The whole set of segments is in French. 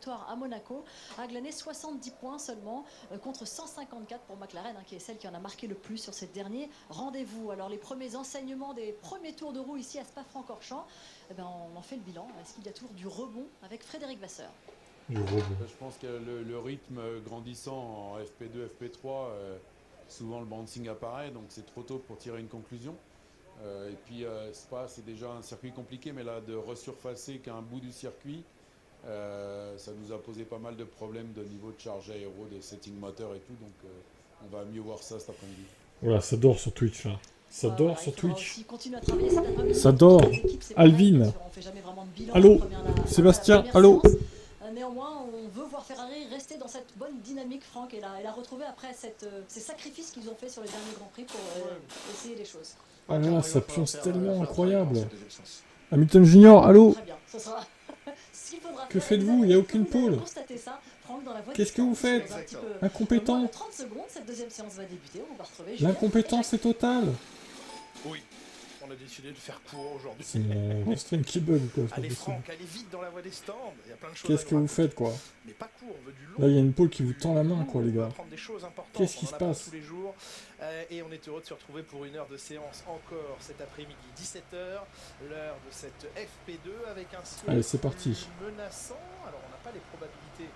victoire à Monaco, a glané 70 points seulement contre 154 pour McLaren, qui est celle qui en a marqué le plus sur ces derniers rendez-vous. Alors les premiers enseignements des premiers tours de roue ici à Spa-Francorchamps, on en fait le bilan. Est-ce qu'il y a toujours du rebond avec Frédéric Vasseur? Je pense que le rythme grandissant en FP2, FP3, souvent le bouncing apparaît, donc c'est trop tôt pour tirer une conclusion. Et puis Spa, c'est déjà un circuit compliqué, mais là, de resurfacer qu'un bout du circuit, ça nous a posé pas mal de problèmes de niveau de charge aéro, de setting moteur et tout, donc on va mieux voir ça cet après-midi. Voilà, ça dort sur Twitch là. Ça dort Voilà, sur il faudra Twitch. aussi continuer à travailler cet après-midi. Ça dort. Les équipes, c'est pareil, Alvin. bien sûr, on fait jamais vraiment de bilan Allô. la première Sébastien, première allô. séance. Néanmoins, on veut voir Ferrari rester dans cette bonne dynamique, Franck, et la retrouver après ces sacrifices qu'ils ont fait sur les derniers Grands Prix pour essayer les choses. Ah là, ça pionce tellement incroyable. Hamilton Junior, allô. Très bien, ce sera ce qu'il faudra Que faire. faites-vous? Il n'y a aucune Vous allez pole. constater ça, Franck, dans la voie Qu'est-ce que vous faites? dans un petit peu Incompétent. moins de 30 secondes, cette deuxième séance va débuter. On va retrouver Julien L'incompétence est totale. Oui, on a décidé de faire court aujourd'hui. C'est mon stream qui bug ou quoi, c'est pas Allez possible. Franck, allez vite dans la voie des stands. Il y a plein de choses Qu'est-ce à que nous vous raconter. faites quoi? Mais pas court, on veut du long. Là, il y a une pole qui vous tend la main quoi, les On va gars. apprendre des choses importantes. Qu'est-ce qui on se en apprend passe? tous les jours. Et on est heureux de se retrouver pour une heure de séance encore cet après-midi, 17h, l'heure de cette FP2 avec un ciel Allez, c'est parti. menaçant. Alors on n'a pas les probabilités,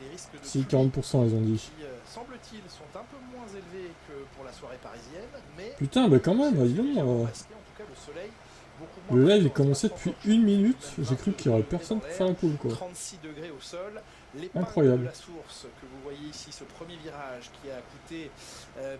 les risques de Si, pluie 40% ils ont dit. qui, semble-t-il, sont un peu moins élevés que pour la soirée parisienne, mais Putain, bah quand même, dis donc. légèrement masqués, en tout cas le soleil. Le live est commencé depuis 1 minute. J'ai cru qu'il y aurait personne pour faire la pole quoi. 36 degrés au sol. L'épingle Incroyable. de la source que vous voyez ici, ce premier virage qui a coûté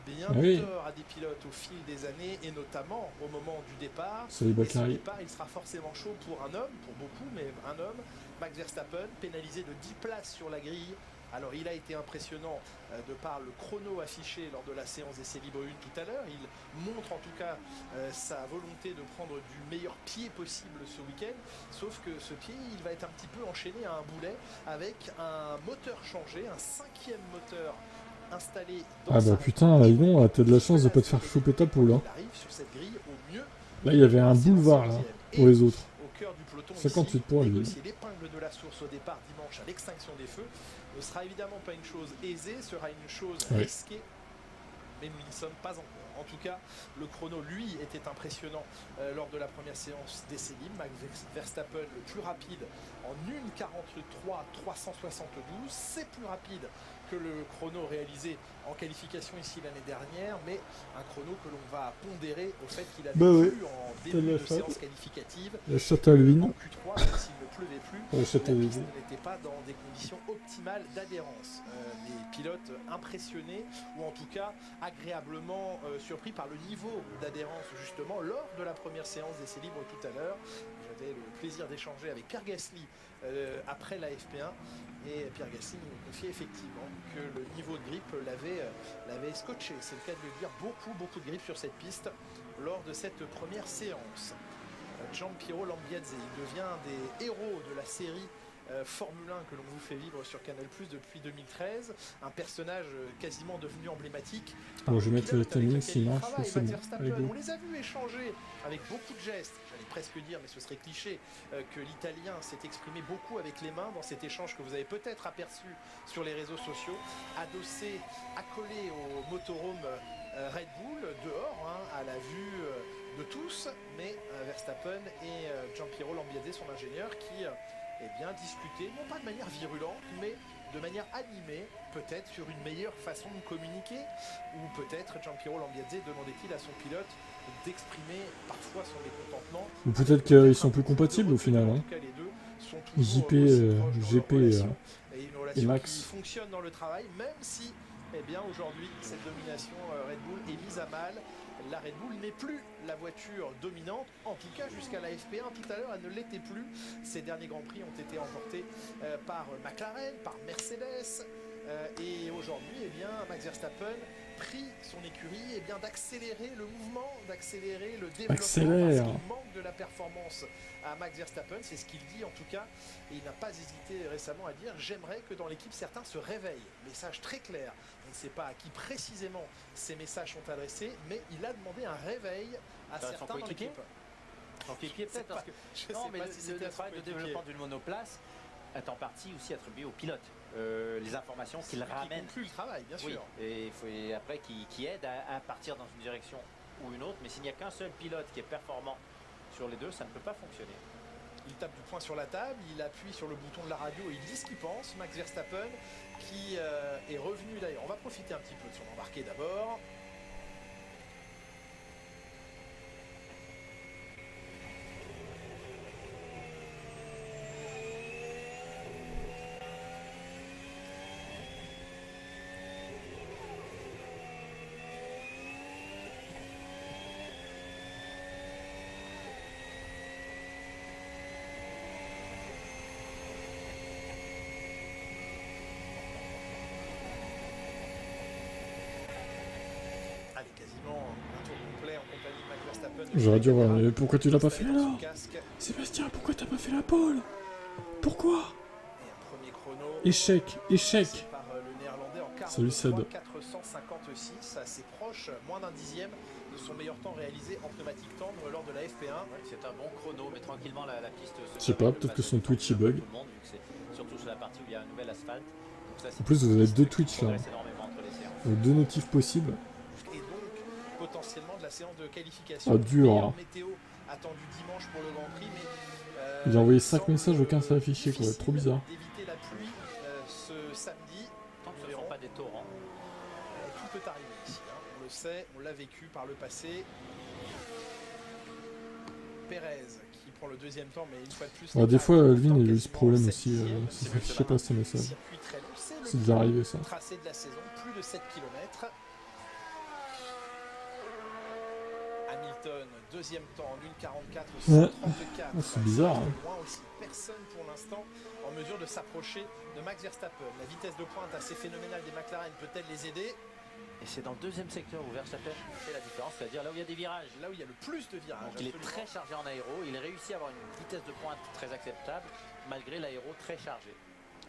bien Oui. de tort à des pilotes au fil des années et notamment au moment du départ. Salut Et ce Bakary. départ, il sera forcément chaud pour un homme, pour beaucoup, mais un homme, Max Verstappen, pénalisé de 10 places sur la grille. Alors il a été impressionnant de par le chrono affiché lors de la séance d'essai libre 1 tout à l'heure. Il montre en tout cas sa volonté de prendre du meilleur pied possible ce week-end. Sauf que ce pied, il va être un petit peu enchaîné à un boulet avec un moteur changé, un 5e moteur installé dans Ah sa bah putain, là, dis donc, t'as de la chance de pas te faire choper ta pole hein. Il arrive sur cette grille au mieux. Là, il y avait un boulevard là, pour les autres. Au cœur du peloton 58 ici, points, lui. négocier l'épingle de la source au départ dimanche à l'extinction des feux ne sera évidemment pas une chose aisée, sera une chose Ouais. risquée, mais nous n'y sommes pas encore. En tout cas, le chrono, lui, était impressionnant lors de la première séance d'essai libre. Max Verstappen, le plus rapide, en 1,43,372. C'est plus rapide que le chrono réalisé en qualification ici l'année dernière, mais un chrono que l'on va pondérer au fait qu'il a Bah vécu ouais, en t'as de début la de chance. séance qualificative. La Château-Alvin. En Q3, même s'il ne pleuvait plus, Ouais, la Château-Alvin. piste n'était pas dans des conditions optimales d'adhérence. Les pilotes impressionnés, ou en tout cas agréablement surpris par le niveau d'adhérence justement lors de la première séance d'essai libre tout à l'heure. J'avais le plaisir d'échanger avec Pierre Gasly après la FP1 et Pierre Gasly nous confiait effectivement que le niveau de grippe l'avait scotché. C'est le cas de le dire, beaucoup de grippe sur cette piste lors de cette première séance. Giampiero Lambiadze, il devient un des héros de la série Formule 1 que l'on vous fait vivre sur Canal+ depuis 2013, un personnage quasiment devenu emblématique. Bon, je vais mettre le timing s'il s'il marche, c'est bon. Allez, go. On les a vus échanger avec beaucoup de gestes, j'allais presque dire, mais ce serait cliché, que l'Italien s'est exprimé beaucoup avec les mains dans cet échange que vous avez peut-être aperçu sur les réseaux sociaux, adossé, accolé au motorhome Red Bull, dehors, à la vue de tous, mais Verstappen et Giampiero Lambiadze, son ingénieur, qui discuter, non pas de manière virulente, mais de manière animée, peut-être sur une meilleure façon de communiquer, ou peut-être Giampiero Lambiadze demandait-il à son pilote d'exprimer parfois son mécontentement. Ou peut-être qu'ils sont plus compatibles au final. En Hein. tout cas, les deux sont JP, toujours aussi proches GP dans leur relation, et une et relation Max. qui fonctionne dans le travail, même si aujourd'hui cette domination Red Bull est mise à mal. La Red Bull n'est plus la voiture dominante, en tout cas jusqu'à la FP1 tout à l'heure, elle ne l'était plus. Ces derniers Grands Prix ont été remportés par McLaren, par Mercedes, et aujourd'hui, Max Verstappen prie son écurie d'accélérer le mouvement, d'accélérer le développement, Accélère. parce qu'il manque de la performance à Max Verstappen, c'est ce qu'il dit en tout cas, et il n'a pas hésité récemment à dire « J'aimerais que dans l'équipe certains se réveillent ». Message très clair, on ne sait pas à qui précisément ces messages sont adressés, mais il a demandé un réveil à certains dans l'équipe. Son coéquipier peut-être, parce que je non, sais mais pas si c'était le travail de développement d'une monoplace, est en partie aussi attribuée aux pilotes. Les informations qu'ils Qui ramènent. conclut le travail, bien Oui, sûr. et après qui aident à partir dans une direction ou une autre. Mais s'il n'y a qu'un seul pilote qui est performant sur les deux, ça ne peut pas fonctionner. Il tape du poing sur la table, il appuie sur le bouton de la radio et il dit ce qu'il pense. Max Verstappen qui est revenu d'ailleurs. On va profiter un petit peu de son embarqué d'abord. Allez, quasiment un tour complet en compagnie de Max Verstappen. J'aurais dû avoir... Mais pourquoi tu l'as pas fait Son alors? casque. Sébastien, pourquoi t'as pas fait la pole? Pourquoi? Et un premier chrono. Échec, échec. Par le néerlandais en Salut, Ced. 456, assez proche, moins d'un dixième de son meilleur temps réalisé en pneumatique tendre lors de la FP1. Ouais, c'est un bon chrono, mais tranquillement la piste se Je sais pas, peut-être que son Twitch il bug. tout le monde, vu que c'est surtout sur la partie où il y a un nouvel asphalte. Donc ça, c'est En plus, vous avez une deux piste qui Twitch là. progresse énormément entre les séances. Deux notifs possibles. Et donc potentiellement de la séance de qualification. Ah, dur, Meilleure hein. météo attendue dimanche pour le Grand Prix, mais Il a envoyé 5 semble messages, aucun s'est affiché quoi, difficile trop bizarre. d'éviter la pluie ce samedi. Tant que ce ne Verrons. sont pas des torrents. Tout peut arriver ici, hein. On le sait, on l'a vécu par le passé. Pérez qui prend le deuxième temps, mais une fois de plus. Ouais, des fois, Alvin il a eu ce quasiment problème 7 aussi, dixièmes. ça s'affichait pas ces messages. Circuit très long, c'est le C'est déjà arrivé ça. tracé de la saison, plus de 7 km. Hamilton, deuxième temps en 1,44, Ouais. 134. Oh, c'est bizarre, hein. Loin aussi, personne pour l'instant en mesure de s'approcher de Max Verstappen. La vitesse de pointe assez phénoménale des McLaren peut-elle les aider? Et c'est dans le deuxième secteur où Verstappen fait la différence, c'est-à-dire là où il y a des virages. Là où il y a le plus de virages. Donc il est absolument. très chargé en aéro, il réussit à avoir une vitesse de pointe très acceptable malgré l'aéro très chargé.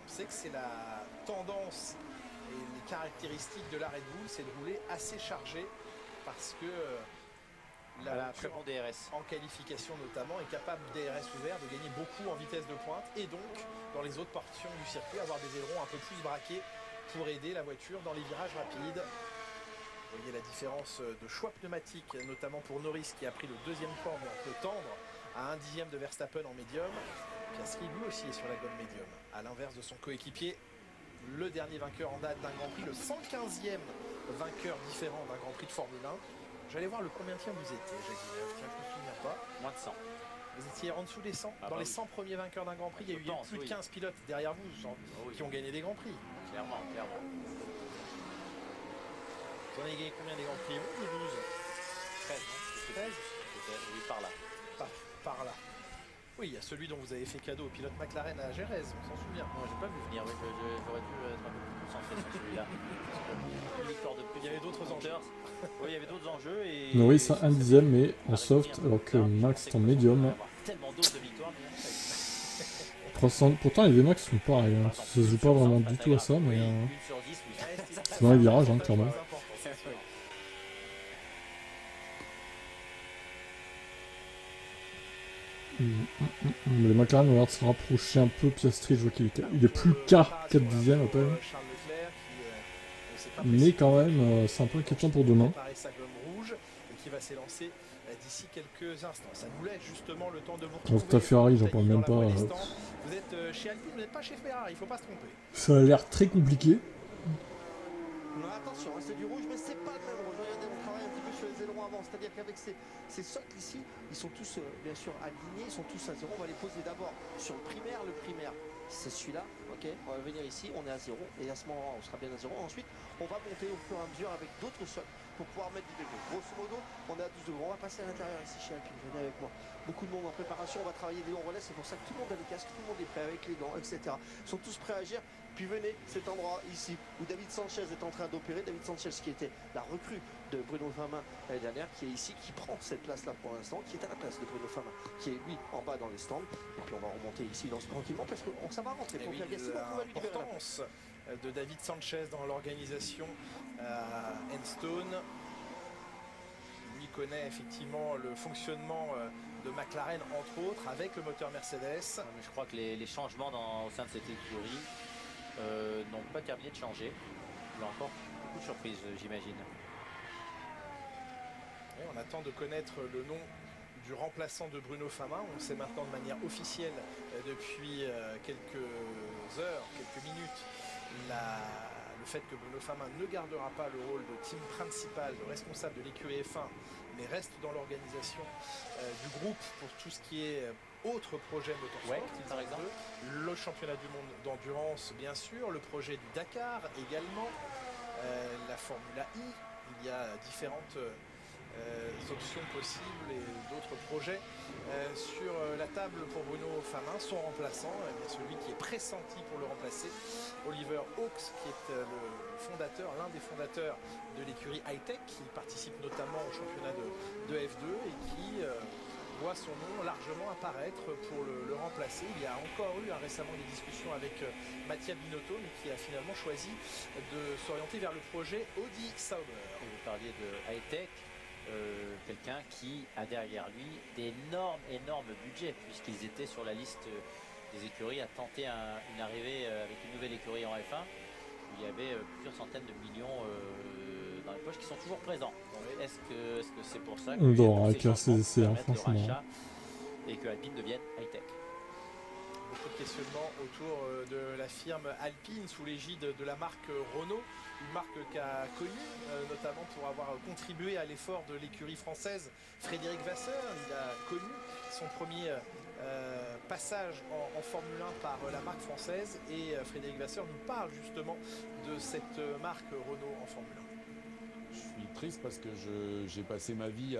On sait que c'est la tendance et les caractéristiques de la Red Bull, c'est de rouler assez chargé parce que la Très voiture bon DRS. en qualification notamment est capable DRS ouvert de gagner beaucoup en vitesse de pointe et donc dans les autres portions du circuit avoir des ailerons un peu plus braqués pour aider la voiture dans les virages rapides. Vous voyez la différence de choix pneumatique, notamment pour Norris qui a pris le deuxième temps mais en peu tendre à un dixième de Verstappen en médium. Piastri lui aussi est sur la gomme médium, à l'inverse de son coéquipier, le dernier vainqueur en date d'un Grand Prix, le 115e vainqueur différent d'un Grand Prix de Formule 1. J'allais voir le combienième vous étiez, Jacques Villeneuve, tiens, je me souviens pas. Moins de 100. Vous étiez en dessous des 100. Ah Dans bah les 100 premiers vainqueurs d'un Grand Prix, il y a eu Je pense, plus de oui. 15 pilotes derrière vous Oui, qui ont gagné des Grands Prix. clairement, clairement. Vous en avez gagné combien des Grands Prix? 11 ou 12? 13, non? 13? Peut-être, oui, par là. Par là. Oui, il y a celui dont vous avez fait cadeau au pilote McLaren à Jerez, on s'en souvient. Moi, j'ai pas vu venir, oui, j'aurais dû être un peu plus concentré sur celui-là. Parce que une victoire de plus. Il y avait d'autres enjeux. Oui, il y avait d'autres enjeux et. Norris a un dixième mais en soft alors que Max est en médium. Tellement d'autres de victoires, mais 300... Pourtant les VMAX sont pareils, hein. Ça se joue pas vraiment du tout à ça mais... Une sur 10, oui. C'est dans les virages hein, clairement. Les McLaren ont l'air de se rapprocher un peu. Piastri, je vois qu'il est plus qu'à 4 dixièmes à peine. Mais quand même, c'est un peu inquiétant pour demain. Sa gomme rouge et qui va s'élancer d'ici quelques instants. Ça nous laisse justement le temps de vous Donc ta Ferrari, j'en parle même pas. Vous êtes chez Alpine, vous n'êtes pas chez Ferrari, il ne faut pas se tromper. Ça a l'air très compliqué. Non, attention, hein, c'est du rouge, mais c'est pas le même rouge. Regardez, on travaille un petit peu sur les ailerons avant. C'est-à-dire qu'avec ces socles ici, ils sont tous bien sûr alignés, ils sont tous à zéro. On va les poser d'abord sur le primaire. Le primaire, c'est celui-là. Ok, on va venir ici, on est à zéro. Et à ce moment-là, on sera bien à zéro. Ensuite, on va monter au fur et à mesure avec d'autres socles pour pouvoir mettre du degré. Grosso modo, on est à 12 degrés. On va passer à l'intérieur ici chez Alpine. Venez avec moi. Beaucoup de monde en préparation. On va travailler des longs relais. C'est pour ça que tout le monde a les casques, tout le monde est prêt avec les gants, etc. Ils sont tous prêts à agir. Puis venez, cet endroit ici où David Sanchez est en train d'opérer. David Sanchez qui était la recrue de Bruno Famin l'année dernière, qui est ici, qui prend cette place-là pour l'instant, qui est à la place de Bruno Famin, qui est lui en bas dans les stands. Et puis on va remonter ici tranquillement parce que ça va rentrer. Pour Pierre Gasly, on va lui libérer la place. L'importance de David Sanchez dans l'organisation Enstone. Lui connaît effectivement le fonctionnement de McLaren entre autres avec le moteur Mercedes. Mais je crois que les changements au sein de cette écurie n'ont pas terminé de changer. Il y a encore beaucoup de surprises, j'imagine. On attend de connaître le nom du remplaçant de Bruno Famin. On le sait maintenant de manière officielle depuis quelques heures, quelques minutes, le fait que Bruno Famin ne gardera pas le rôle de team principal, de responsable de l'écurie F1, mais reste dans l'organisation du groupe pour tout ce qui est autres projets motorsport, par exemple. Le championnat du monde d'endurance, bien sûr, le projet du Dakar également, la Formula I. Il y a différentes options possibles et d'autres projets sur la table pour Bruno Famin. Son remplaçant, celui qui est pressenti pour le remplacer, Oliver Hawks, qui est l'un des fondateurs de l'écurie Hightech, qui participe notamment au championnat de F2 et qui voit son nom largement apparaître pour le remplacer. Il y a encore eu récemment des discussions avec Mattia Binotto, mais qui a finalement choisi de s'orienter vers le projet Audi Sauber. Vous parliez de Hightech. Quelqu'un qui a derrière lui d'énormes budgets, puisqu'ils étaient sur la liste des écuries à tenter une arrivée avec une nouvelle écurie en F1 où il y avait plusieurs centaines de millions dans les poches qui sont toujours présents. Donc, est-ce que c'est pour ça que avec la CDC, franchement, et que Alpine devienne high-tech? Beaucoup de questionnements autour de la firme Alpine sous l'égide de la marque Renault, une marque qu'a connue notamment pour avoir contribué à l'effort de l'écurie française Frédéric Vasseur. Il a connu son premier passage en Formule 1 par la marque française et Frédéric Vasseur nous parle justement de cette marque Renault en Formule 1. Je suis triste parce que j'ai passé ma vie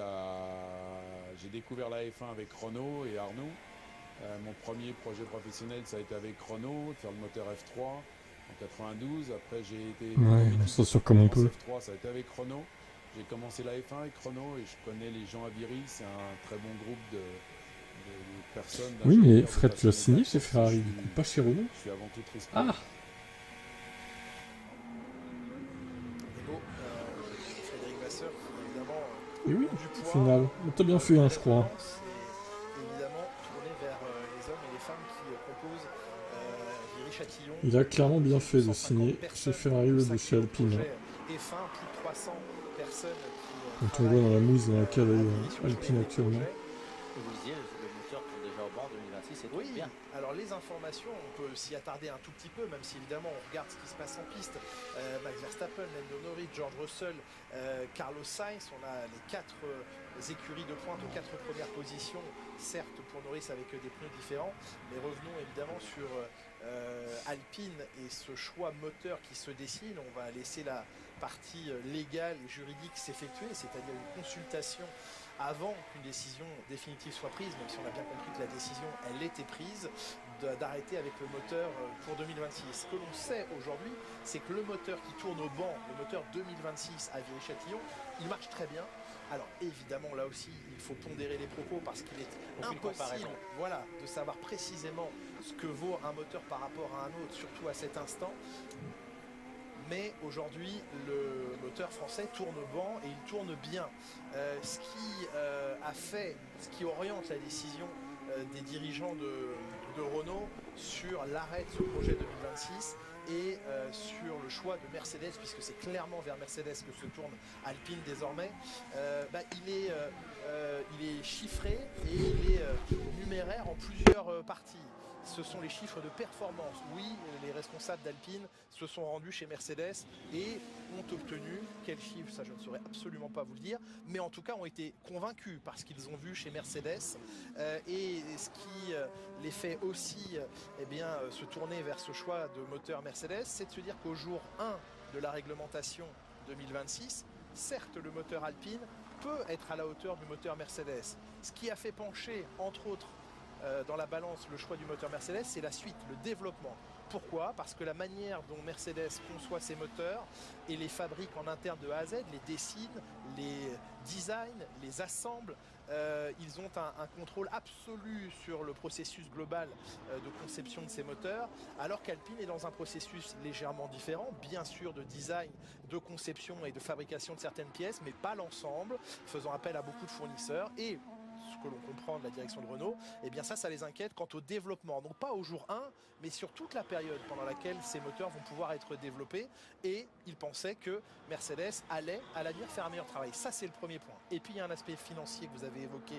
j'ai découvert la F1 avec Renault et Arnoux. Mon premier projet professionnel, ça a été avec Renault, de faire le moteur F3 en 92. Après, j'ai été... on s'en sort comme on peut. F3, ça a été avec Renault. J'ai commencé la F1 avec Renault et je connais les gens à Viry. C'est un très bon groupe de personnes. Oui, mais Fred, tu as signé chez Ferrari, du coup, pas chez Renault. Je suis avant tout triste. Ah, Frédéric Vasseur, qui évidemment... et oui, au final. T'as bien fait, je crois. Il a clairement bien fait de signer chez Ferrari ou de chez Alpine. Quand on voit dans la mouise dans laquelle est Alpine actuellement. Vous disiez, le moteur tourne déjà au banc 2026, c'est oui, bien. Alors les informations, on peut s'y attarder un tout petit peu, même si évidemment on regarde ce qui se passe en piste. Max Verstappen, Lando Norris, George Russell, Carlos Sainz, on a les 4 écuries de pointe aux 4 premières positions, certes pour Norris avec des pneus différents, mais revenons évidemment sur Alpine et ce choix moteur qui se dessine. On va laisser la partie légale et juridique s'effectuer, c'est-à-dire une consultation avant qu'une décision définitive soit prise, même si on a bien compris que la décision, elle était prise, d'arrêter avec le moteur pour 2026. Ce que l'on sait aujourd'hui, c'est que le moteur qui tourne au banc, le moteur 2026 à Viry-Châtillon, il marche très bien. Alors évidemment, là aussi, il faut pondérer les propos parce qu'il est impossible de savoir précisément ce que vaut un moteur par rapport à un autre, surtout à cet instant. Mais aujourd'hui, le moteur français tourne au banc et il tourne bien. Ce qui oriente la décision des dirigeants de Renault sur l'arrêt de ce projet 2026 et sur le choix de Mercedes, puisque c'est clairement vers Mercedes que se tourne Alpine désormais, il est chiffré et il est numéraire en plusieurs parties. Ce sont les chiffres de performance. Oui, les responsables d'Alpine se sont rendus chez Mercedes et ont obtenu, quels chiffres, ça je ne saurais absolument pas vous le dire, mais en tout cas ont été convaincus parce qu'ils ont vu chez Mercedes et ce qui les fait aussi se tourner vers ce choix de moteur Mercedes, c'est de se dire qu'au jour 1 de la réglementation 2026, certes le moteur Alpine peut être à la hauteur du moteur Mercedes. Ce qui a fait pencher, entre autres, dans la balance le choix du moteur Mercedes, c'est la suite, le développement. Pourquoi? Parce que la manière dont Mercedes conçoit ses moteurs et les fabrique en interne de A à Z, les dessine, les design, les assemble, ils ont un contrôle absolu sur le processus global de conception de ces moteurs, alors qu'Alpine est dans un processus légèrement différent, bien sûr de design, de conception et de fabrication de certaines pièces, mais pas l'ensemble, faisant appel à beaucoup de fournisseurs et ce que l'on comprend de la direction de Renault, et bien ça les inquiète quant au développement, non pas au jour 1, mais sur toute la période pendant laquelle ces moteurs vont pouvoir être développés, et ils pensaient que Mercedes allait à l'avenir faire un meilleur travail. Ça c'est le premier point. Et puis il y a un aspect financier que vous avez évoqué,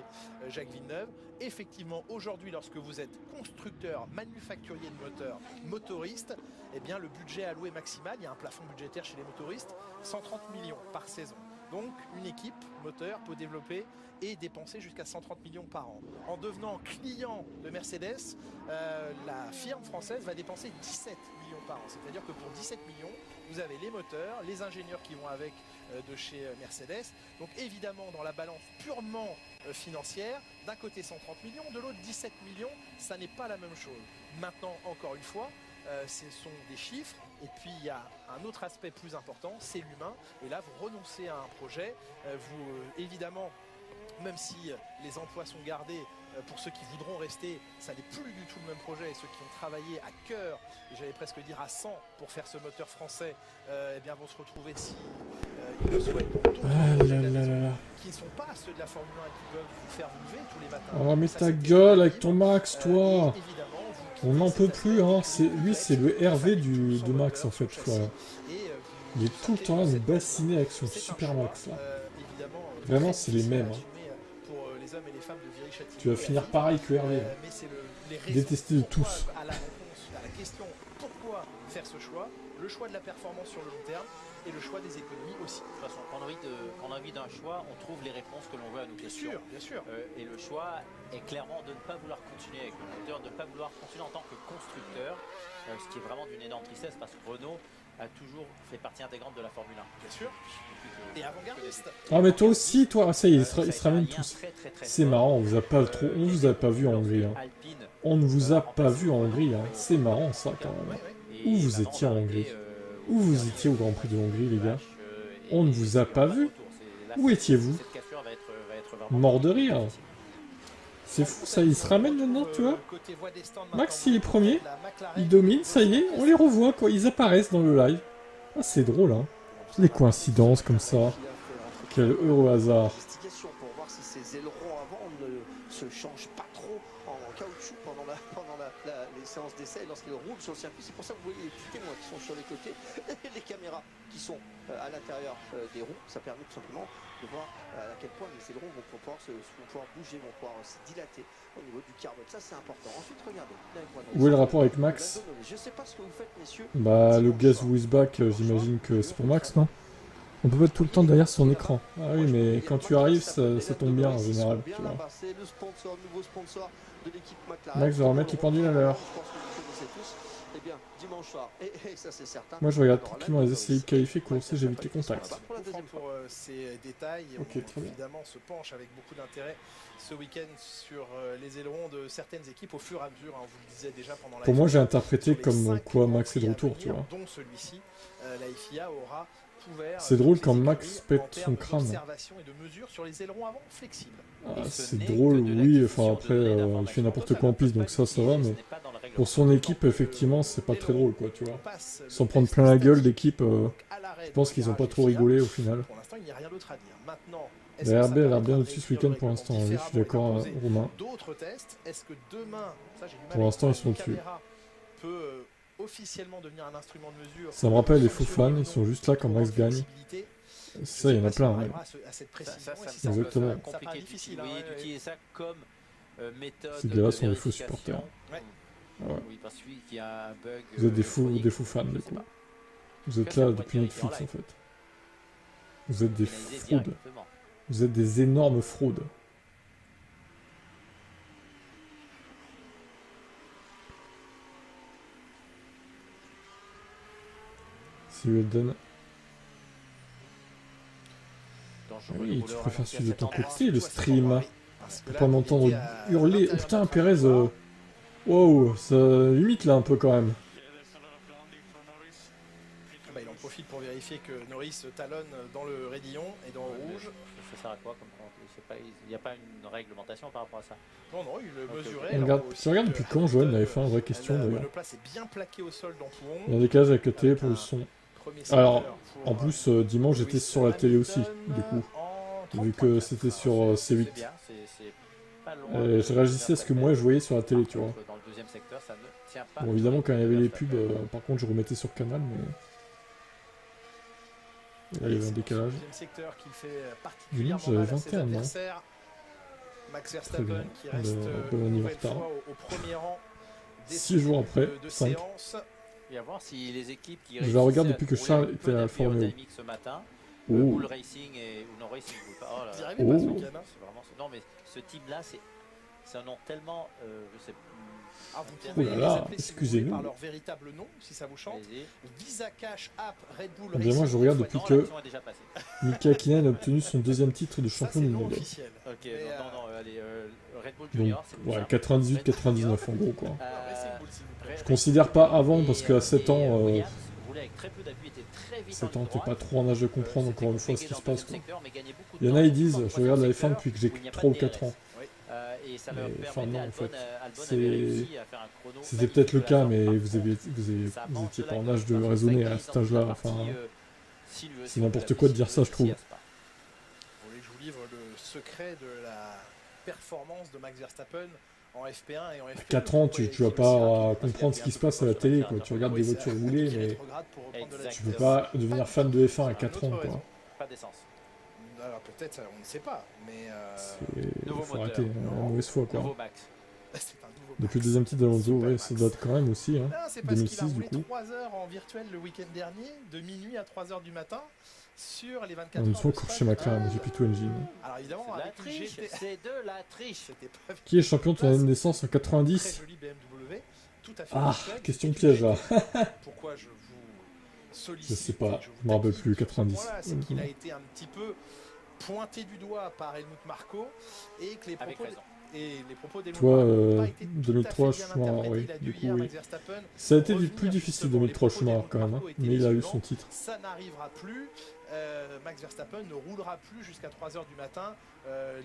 Jacques Villeneuve. Effectivement, aujourd'hui, lorsque vous êtes constructeur, manufacturier de moteurs, motoriste, eh bien le budget alloué maximal, il y a un plafond budgétaire chez les motoristes, 130 millions par saison. Donc une équipe moteur peut développer et dépenser jusqu'à 130 millions par an. En devenant client de Mercedes, la firme française va dépenser 17 millions par an. C'est-à-dire que pour 17 millions, vous avez les moteurs, les ingénieurs qui vont avec de chez Mercedes. Donc évidemment, dans la balance purement financière, d'un côté 130 millions, de l'autre 17 millions, ça n'est pas la même chose. Maintenant, encore une fois, ce sont des chiffres, et puis il y a un autre aspect plus important, c'est l'humain, et là vous renoncez à un projet, évidemment, même si les emplois sont gardés, pour ceux qui voudront rester, ça n'est plus du tout le même projet, et ceux qui ont travaillé à cœur, et j'allais presque dire à 100 pour faire ce moteur français, eh bien vont se retrouver si ils le souhaitent dans d'autres qui ne sont pas ceux de la Formule 1 qui peuvent vous faire vous lever tous les matins. Oh mais Ça, ta c'est gueule avec terrible. ton Max, toi. Évidemment, On n'en peut plus, hein. Lui, c'est le Hervé de Max, en fait, je crois. Il est tout le temps à nous bassiner avec son Super Max, là. Vraiment, c'est les mêmes. Hein. Tu vas finir pareil que Hervé. Détesté de tous. À la question pourquoi faire ce choix, le choix de la performance sur le long terme et le choix des économies aussi. De toute façon, quand on a envie d'un choix, on trouve les réponses que l'on veut à nos questions. Bien sûr. Et le choix est clairement de ne pas vouloir continuer avec le moteur, de ne pas vouloir continuer en tant que constructeur, ce qui est vraiment d'une énorme tristesse parce que Renault a toujours fait partie intégrante de la Formule 1. Bien sûr. Et avant-gardiste. Ah mais toi aussi, toi, ça y est, ils se ramènent tous. C'est marrant, on vous a pas pas vu en Hongrie. Hein. On ne vous a pas vu en Hongrie, hein. C'est marrant ça quand même. Où vous étiez en Hongrie? Où vous étiez au Grand Prix de Hongrie, les gars? On ne vous a pas vu? Où étiez-vous? Mort de rire. C'est fou ça, ils se ramènent maintenant, tu vois. Max, il est premier, il domine, ça y est, on les revoit quoi, ils apparaissent dans le live. Ah, c'est drôle, hein. Les coïncidences comme ça. Quel heureux hasard. Pour voir si ces ailerons avant ne se changent pas trop en caoutchouc pendant les séances d'essai lorsqu'ils roulent sur le circuit. C'est pour ça que vous voyez les petits témoins qui sont sur les côtés et les caméras qui sont à l'intérieur des roues. Ça permet tout simplement de voir à quel point les ailerons vont pouvoir bouger, vont pouvoir se dilater au niveau du carbone. Ça c'est important. Ensuite regardez. Où est le rapport avec Max? Je sais pas ce que vous faites messieurs. Bah le Guess Who Is Back, j'imagine que c'est pour Max, non? On peut pas être tout le temps derrière son écran. Ah oui, mais quand tu arrives, ça tombe bien en général. Tu vois. Max va remettre les pendules à l'heure. Moi je regarde tranquillement les essais qualifiés, courses et j'évite les contacts. Pour ces détails, okay, on évidemment se penche avec beaucoup d'intérêt ce week-end sur les ailerons de certaines équipes au fur et à mesure. Hein, on vous le disait déjà pendant la Pour moi j'ai interprété comme quoi Max est de retour, tu vois. Dont celui-ci, la FIA aura c'est drôle quand Max pète son crâne. Ah, c'est drôle, oui, enfin après il fait n'importe quoi en piste donc ça va, mais pour son équipe effectivement c'est pas très drôle quoi, tu vois. Sans prendre plein la gueule l'équipe, je pense qu'ils ont pas trop rigolé au final. La RB a l'air bien au-dessus ce week-end pour l'instant, oui, je suis d'accord Romain. Pour l'instant ils sont au-dessus. Officiellement devenir un instrument de mesure. Ça me rappelle les faux fans, ils sont juste là quand Max gagne. Ça, il y en a plein. Ouais. Ça exactement. Ça paraît difficile d'utiliser ça comme méthode. Ces gars-là sont des faux supporters. Ouais. Oui, parce qu'il y a un bug. Vous êtes des faux fans, du coup. Vous êtes là depuis Netflix, en fait. Vous êtes des fraudes. Vous êtes des énormes fraudes. Si Elden. Oui, tu préfères suivre de ton côté le stream. Pour pas m'entendre hurler. Oh putain, Pérez. Wow, ça limite là un peu quand même. Bah, il en profite pour vérifier que Norris talonne dans le raidillon et dans le rouge. Ça sert à quoi comme il n'y a pas une réglementation par rapport à ça? Non, non, il le mesurait. Tu regardes depuis quand Joël avait fait une vraie question d'ailleurs. Le place est bien plaqué au sol dans Pouron. Il y a des cases avec la télé pour le son. Alors, en plus, dimanche j'étais sur la télé aussi, du coup. Vu que c'était sur C8. pas loin. Je réagissais à ce que moi je voyais sur la télé, tu vois. Dans le deuxième secteur, ça ne tient pas. Bon, évidemment, quand il y avait les pubs, par contre, je remettais sur Canal, mais... Et là, il y avait un décalage. Deuxième secteur qui fait Dimanche, particulièrement j'avais mal à ses 21 ans. adversaires. Max Très Verstappen bien. qui reste Bon une nouvelle anniversaire. fois au premier rang. 6 jours après, de 5. séance. Et à voir si les équipes qui Je la regarde réussissaient depuis que à Charles trouver un était peu à Alfa Romeo. d'aérodynamique ce matin, Oh. Bull Racing ou non Racing Bull. Oh là Vous y là. arrivez pas ce Oh. week-end, hein C'est vraiment non mais ce team là c'est un nom tellement je sais Ah, vous Oh pouvez là les là, appeler, si vous voulez, excusez-nous. par leur véritable nom, si ça vous chante. Allez-y. Visa Cash App Red Bull Eh bien, moi, Racing. je regarde Une depuis fois que L'action est déjà passée. Mika Hakkinen a obtenu son deuxième titre de Ça, champion c'est du non monde. officiel. Ok, Mais, non, allez, Red Bull Donc, Junior, c'est plus ouais, simple. 98-99 en gros, quoi. Racing Bull, s'il vous plaît. Je considère pas avant, parce qu'à 7 ans, Williams roulait avec très peu d'appui, était très vite 7 en ans, ligne t'es pas droite. trop en âge de comprendre C'était encore une fois ce compliqué qui dans se le passe, deuxième quoi. secteur, mais gagnait beaucoup de Il y en temps, a, ils surtout disent, dans le je regarde la troisième F1 depuis que j'ai secteur, où il n'y a pas 3 ou de 4 DRS. ans. Et ça leur Mais, permettait enfin, non, en Albon, fait, Albon c'est- avait réussi à faire un chrono. C'était peut-être le magnifique de cas, la mais sortie. vous étiez pas en âge de raisonner à cet âge-là. Enfin, c'est n'importe quoi de dire ça, je trouve. Vous voulez que je vous livre le secret de la performance de Max Verstappen en FP1 et en FP2? 4 ans, tu vas pas comprendre ce qui se passe à la télé, quoi. Tu regardes des voitures rouler, mais tu peux pas devenir fan de F1 à 4 ans, quoi. Pas d'essence. Alors peut-être, on ne sait pas, mais Il Nouveau faut moteur. arrêter, la mauvaise foi, quoi. Nouveau Max. c'est un nouveau Depuis le deuxième titre d'Alonso, ouais, ça date quand même aussi, hein. Non, c'est parce qu'il a 2006, du roulé coup. 3 heures en virtuel le week-end dernier, de minuit à 3 heures du matin, sur les 24 On heures est de encore Spa. chez McLaren, GP2 Engine. Alors évidemment, C'est de la avec une triche, GT, c'est de la triche. c'était pas Qui est champion de ton année de naissance en très 90? joli BMW, tout à fait. Ah, virtuel. question C'est une piège, là. GT. Pourquoi je vous sollicite? Je sais pas, et je vous je me rappelle taquine plus, sur ce 90. point-là, c'est qu'il a été un petit peu pointé du doigt par Helmut Marko et que les Avec propos raison. les propos d'Helmut Toi, Marko n'ont pas été tout à 2003, fait bien Schumacher, interprétés. oui, Il a du dû coup, hier, oui. Max Verstappen, Ça a été revenir plus difficile justement, 2003 les propos Schumacher quand même, hein. d'Helmut Marko étaient Mais il a eu les son titre. ça n'arrivera plus. Max Verstappen ne roulera plus jusqu'à 3h du matin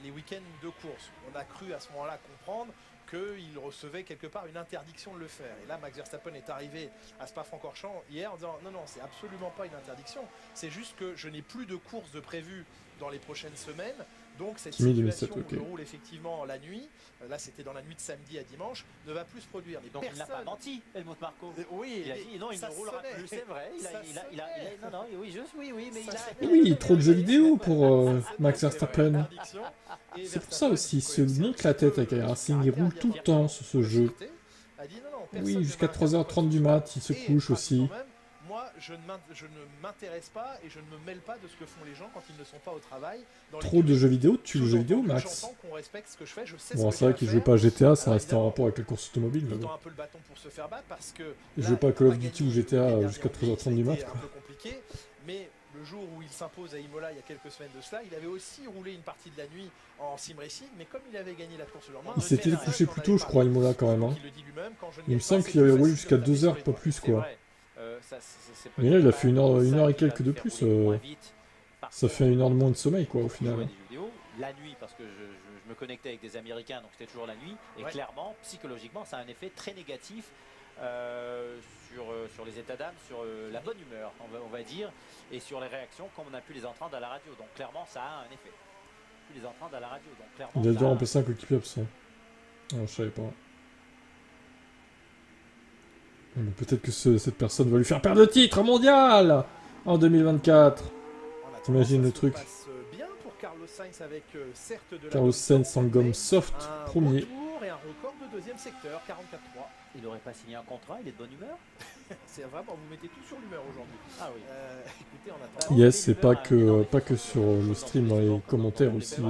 les week-ends de course. On a cru à ce moment-là comprendre qu'il recevait quelque part une interdiction de le faire. Et là, Max Verstappen est arrivé à Spa-Francorchamps hier en disant non, c'est absolument pas une interdiction. C'est juste que je n'ai plus de course de prévu dans les prochaines semaines. Donc cette Kimi situation 2007, où ok. je roule effectivement la nuit, là c'était dans la nuit de samedi à dimanche, ne va plus se produire. Mais Donc il n'a pas personne- menti, Helmut Marko. Oui, Il a dit non, il ça ne roulera sonnait. plus, c'est vrai. Ça sonnait. Non, non, oui, oui, mais il Ça a. sonnait. Oui, trop de jeux vidéo pour Max C'est Verstappen. l'interdiction. Et C'est pour ça Verstappen, aussi, il qui se connaissait un monte petit la tête peu avec le Racing, il caractère roule tout le bien temps sur ce jeu. a dit, non, personne Oui, ne jusqu'à m'interpelle 3h30 du mat, il se Et couche aussi. rapidement même, moi, je ne m'intéresse pas et je ne me mêle pas de ce que font les gens quand ils ne sont pas au travail. Dans Trop de l'équipe. jeux vidéo, tu joues aux jeux vidéo, Sous-entendu, Max? J'entends qu'on respecte ce que je fais, je sais Bon, ce c'est vrai que qu'il j'ai à jouait pas à faire. GTA, ça Alors, restait en évidemment, rapport avec la course automobile, mais il bon. tend un peu le bâton pour se faire battre parce que Il là, jouait pas à Call of il a Duty ou gagné GTA le week-end jusqu'à dernier en 3h30 du Hongrie, mat, ça a été quoi. un peu compliqué, mais le jour où il s'impose à Imola il y a quelques semaines de cela, il avait aussi roulé une partie de la nuit en sim racing, mais comme il avait gagné la course le lendemain, Il s'était personne couché n'en plus avait tôt, je parlé. crois, Imola, quand même, hein. Donc, il le dit lui-même, quand je ne Il me gagne pas, semble c'est qu'il avait plus roulé facile jusqu'à de taper 2 sur heures, les pas doigts. plus, C'est quoi. vrai. C'est Mais là, il a peut-être fait pas une ça heure et qui quelques va de le faire plus, rouler moins vite. Par Ça contre, fait 1 heure de moins de sommeil, quoi, au beaucoup final. joué des jeux vidéo la nuit parce que je me connectais avec des Américains, donc c'était toujours la nuit. Et Ouais. clairement, psychologiquement, ça a un effet très négatif sur les états d'âme, sur la bonne humeur, on va dire, et sur les réactions comme on a pu les entendre à la radio. Donc clairement, ça a un effet. Pu les entendre à la radio. Donc clairement, Il a ça dû a- remplacer un coéquipier absent. Ah, je savais pas. Mais peut-être que cette personne va lui faire perdre le titre mondial en 2024. En attendant, T'imagines ça le se truc. passe bien pour Carlos Sainz avec certes de la Carlos Sainz en gomme soft, un premier. retour et un record de deuxième secteur, 44-3. Il n'aurait pas signé un contrat, il est de bonne humeur. C'est vraiment, vous mettez tout sur l'humeur aujourd'hui. Ah oui. Écoutez, en attendant, Yes, c'est pas que sur le stream, dans les commentaires aussi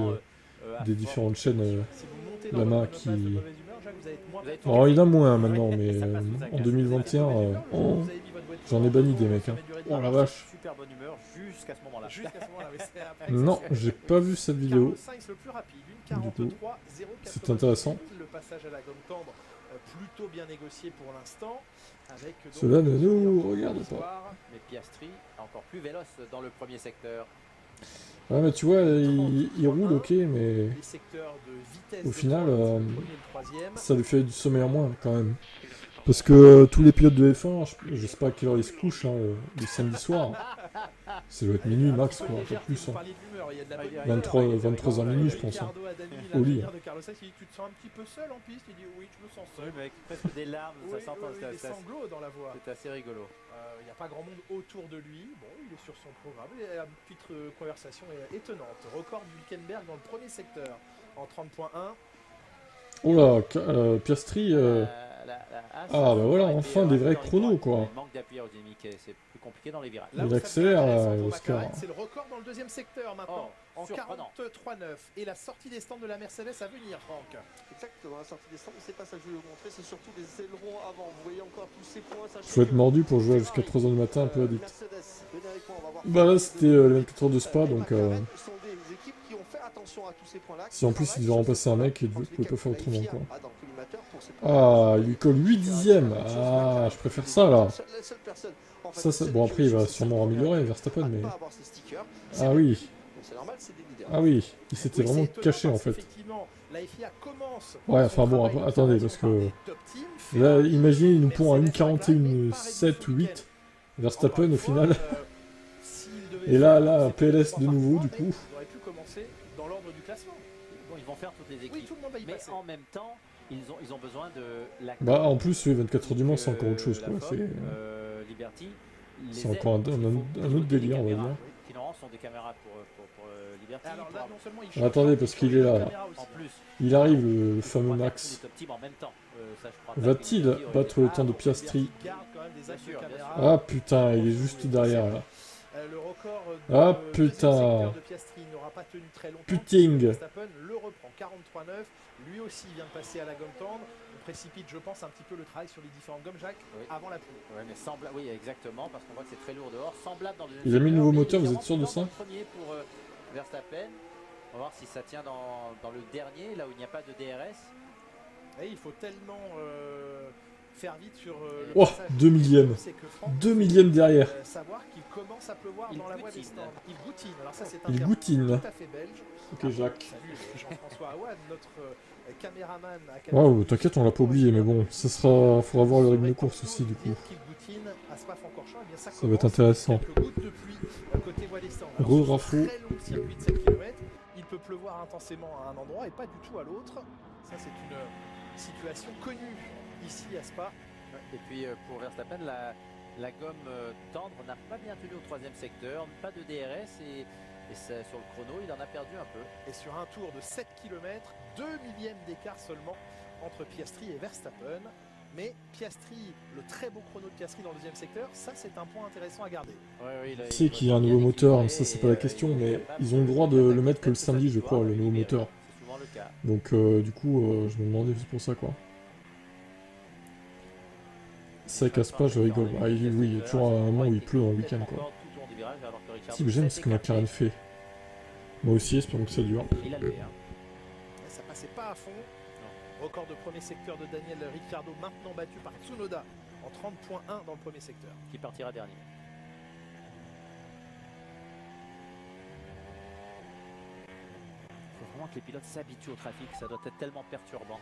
des différentes chaînes. si vous montez la dans main votre qui- note de mauvaise humeur, Jacques, vous allez être moins Vous êtes- Oh, il y en a moins maintenant, Ouais, mais ça passe aux en agressions. 2021, Vous avez mis votre j'en ai banni des mecs, hein. durée de Oh la marche. vache. Super bonne humeur jusqu'à ce moment-là. Jusqu'à ce moment-là, mais c'est après. Non, j'ai pas vu cette vidéo. Carlos Sainz le plus rapide, une Du coup, 43-098. c'est intéressant. Le passage à la gomme tendre, plutôt bien négocié pour l'instant. Avec donc, Cela ne nous plusieurs regarde pas. histoires. Mais Piastri encore plus véloce dans le premier secteur. Ouais, mais tu vois, il roule ok, mais Les secteurs de vitesse Au de final, pointe, le premier et le troisième. ça lui fait du sommeil en moins quand même. Parce que tous les pilotes de F1, je sais pas à quelle heure ils se couchent, hein, le samedi soir. Ça doit être minuit max, quoi, un peu plus. Hein. 23h minuit, je pense. Hein. Au lit. Tu te sens un petit peu seul en piste? Il dit oui, je me sens seul. Oui, mais avec presque des larmes, Oui, ça s'entend. des sanglots dans la voix. C'est assez rigolo. Il n'y a pas grand monde autour de lui. Bon, il est sur son programme. Il y a une petite conversation étonnante. Record du Hülkenberg dans le premier secteur en 30.1. Oh là, Piastri. Ah bah voilà, enfin des vrais chronos, quoi. Il manque d'appui aérodynamique, c'est plus compliqué dans les virages. Il accélère, Oscar. C'est le record dans le deuxième secteur maintenant, en 43.9. Et la sortie des stands de la Mercedes à venir, Franck. Exactement, la sortie des stands, c'est pas ça que je vais vous montrer, c'est surtout les ailerons avant. Vous voyez encore tous ces points. Faut être mordu pour jouer jusqu'à 3h du matin, un peu addict. Bah là, c'était les 24 heures de Spa, donc... Si en plus il devait remplacer un mec, il ne pouvait pas faire autrement, quoi. Ah, il lui colle 8 dixièmes. Ah, je préfère ça, là. Ça, bon, après, il va sûrement améliorer, Verstappen, mais... Ah oui. Ah oui, il s'était vraiment caché, en fait. Ouais, enfin bon, attendez, parce que... Là, imaginez, nous pond à 1,41, 7 ou 8. Verstappen, au final. Et là, PLS de nouveau, du coup. Bon, ils vont faire toutes les équipes, oui, tout le monde va y passer. En même temps, ils ont besoin de la... Bah en plus, 24 heures du Mans, c'est encore autre chose, quoi. Liberty, c'est encore un autre délire, on va dire. Qui normalement sont des caméras pour Liberty. Alors là, non seulement attendez, parce qu'il est là. En plus, il arrive, le fameux Max. Va-t-il battre le temps de Piastri? Ah putain, il est juste derrière, là. Le record ah putain de Piastri n'aura pas tenu très longtemps. Puting. Verstappen le reprend 43.9. Lui aussi vient de passer à la gomme tendre. On précipite, je pense, un petit peu le travail sur les différentes gommes, Jacques, avant la pluie. Oui, mais semblable, oui, exactement, parce qu'on voit que c'est très lourd dehors. Semblable dans le il a mis le nouveau moteur, vous êtes sûr de ça? Premier pour Verstappen. On va voir si ça tient dans le dernier, là où il n'y a pas de DRS. Et il faut tellement faire vite sur le oh, 2 millièmes. 2 millièmes derrière. Savoir qu'il commence à pleuvoir dans la voie des stands. Il goutine. Alors ça, c'est un il goutine. Tout à fait belge. Ok, Jacques. Salut Jean-François Aouad, notre caméraman. Waouh, t'inquiète, on l'a pas oublié, mais bon, ça sera... faudra voir le rythme de course aussi, du coup. Ça va être intéressant. Re-rafo. Il peut pleuvoir intensément à un endroit et pas du tout à l'autre. Ça, c'est une situation connue ici à Spa. Et puis pour Verstappen, la gomme tendre n'a pas bien tenu au troisième secteur, pas de DRS et ça, sur le chrono, il en a perdu un peu. Et sur un tour de 7 km, 2 millièmes d'écart seulement entre Piastri et Verstappen. Mais Piastri, le très beau chrono de Piastri dans le deuxième secteur, ça c'est un point intéressant à garder. C'est qu'il y a un nouveau moteur, ça c'est pas la question, mais ils ont le droit de le mettre que le samedi, je crois, le nouveau moteur. C'est souvent le cas. Donc du coup, je me demandais, c'est pour ça quoi. Ça casse pas, je rigole. Ah, oui, il y a toujours un moment où il pleut en week-end quoi. Si, mais j'aime ce que McLaren fait. Moi aussi, espérons que ça dure. Ça passait pas à fond. Record de premier secteur de Daniel Ricciardo, maintenant battu par Tsunoda en 30.1 dans le premier secteur. Qui partira dernier. Il faut vraiment que les pilotes s'habituent au trafic, ça doit être tellement perturbant.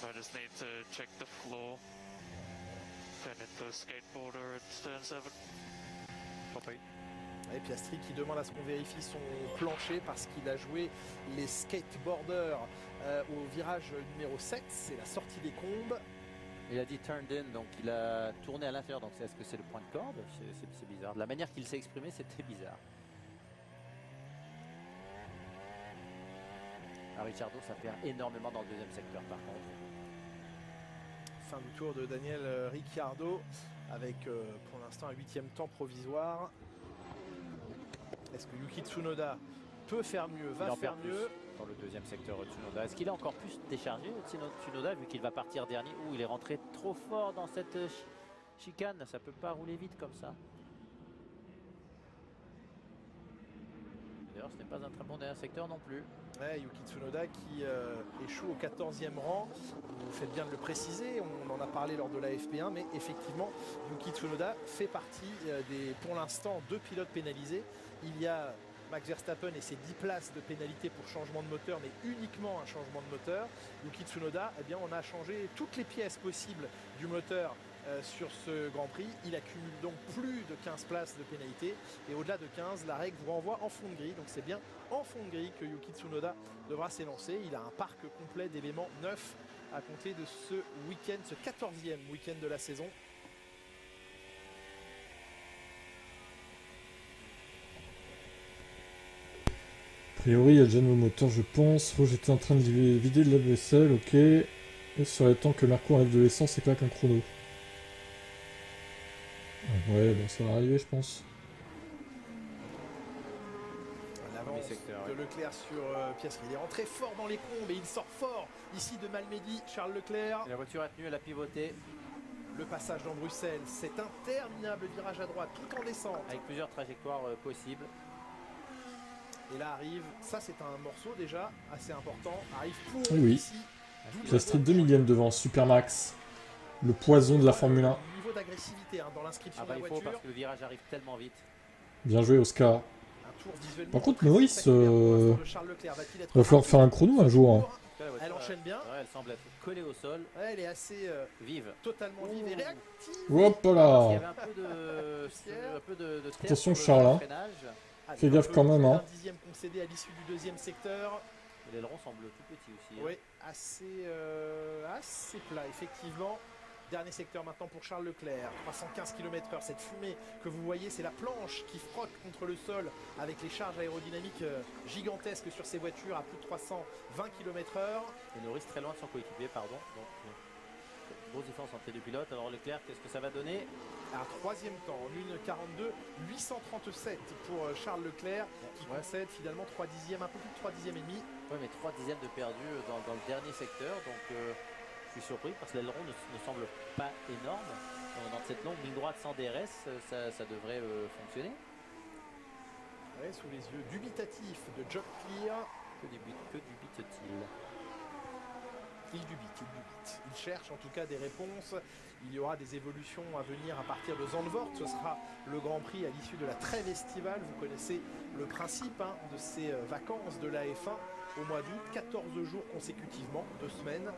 I just need to check the floor. Et Piastri qui demande à ce qu'on vérifie son plancher parce qu'il a joué les skateboarders au virage numéro 7, c'est la sortie des combes. Il a dit turned in, donc il a tourné à l'intérieur, donc est-ce que c'est le point de corde? C'est bizarre. De la manière qu'il s'est exprimé, c'était bizarre. Ricciardo, ça perd énormément dans le deuxième secteur par contre. Fin du tour de Daniel Ricciardo avec pour l'instant un 8e temps provisoire. Est-ce que Yuki Tsunoda peut faire mieux, va faire mieux dans le deuxième secteur Tsunoda? Est-ce qu'il est encore plus déchargé Tsunoda vu qu'il va partir dernier? Ouh, il est rentré trop fort dans cette chicane, ça peut pas rouler vite comme ça. D'ailleurs, ce n'est pas un très bon dernier secteur non plus. Ouais, Yuki Tsunoda qui échoue au 14e rang. Vous faites bien de le préciser, on en a parlé lors de la FP1, mais effectivement, Yuki Tsunoda fait partie des, pour l'instant, 2 pilotes pénalisés. Il y a Max Verstappen et ses 10 places de pénalité pour changement de moteur, mais uniquement un changement de moteur. Yuki Tsunoda, eh bien, on a changé toutes les pièces possibles du moteur sur ce Grand Prix. Il accumule donc plus de 15 places de pénalité. Et au-delà de 15, la règle vous renvoie en fond de grille. Donc c'est bien en fond de grille que Yuki Tsunoda devra s'élancer. Il a un parc complet d'éléments neufs à compter de ce week-end, ce 14e week-end de la saison. A priori, il y a déjà de nouveaux moteurs, je pense. Oh, j'étais en train de vider de la vaisselle, ok. Et sur les temps que Marco enlève de l'essence et claque un chrono. Ouais, bon, ça va arriver, je pense. L'avance de Leclerc sur Piastri. Il est rentré fort dans les combes et il sort fort ici de Malmedy. Charles Leclerc. Et la voiture a tenu, elle a pivoté. Le passage dans Bruxelles, cet interminable virage à droite tout en descente. Avec plusieurs trajectoires possibles. Et là arrive, ça c'est un morceau déjà assez important. Arrive pour oui. Ici. Piastri 2 millièmes devant Supermax. Le poison de la Formule 1. Niveau d'agressivité dans l'inscription de la il voiture. faut parce que le virage arrive tellement vite. Bien joué, Oscar. Par contre, Norris, va falloir faire un chrono un jour. Elle enchaîne bien. Ouais, elle semble être collée au sol. Ouais, elle est assez vive. Totalement vive et réactive. Hop là. Il y avait un peu de attention, Charles. Fais gaffe quand même. Un dixième concédé à l'issue du deuxième secteur. L'aileron semble tout petit aussi. Oui, assez plat, effectivement. Dernier secteur maintenant pour Charles Leclerc, 315 km/h. Cette fumée que vous voyez, c'est la planche qui frotte contre le sol avec les charges aérodynamiques gigantesques sur ces voitures à plus de 320 km/h. Et Norris très loin de son coéquipier, pardon. Donc, grosse différence entre les deux pilotes. Alors Leclerc, qu'est-ce que ça va donner? Un troisième temps, en 1,42, 837 pour Charles Leclerc qui concède finalement 3 dixièmes, un peu plus de 3 dixièmes et demi. Oui, mais 3 dixièmes de perdu dans le dernier secteur. Donc je suis surpris parce que l'aileron ne semble pas énorme. Dans cette longue ligne droite sans DRS, ça devrait fonctionner. Ouais, sous les yeux dubitatifs de Job Clear. Que dubite-t-il? Il dubite. Il cherche en tout cas des réponses. Il y aura des évolutions à venir à partir de Zandvoort. Ce sera le Grand Prix à l'issue de la trêve estivale. Vous connaissez le principe de ces vacances de la F1 au mois d'août. 14 jours consécutivement, 2 semaines.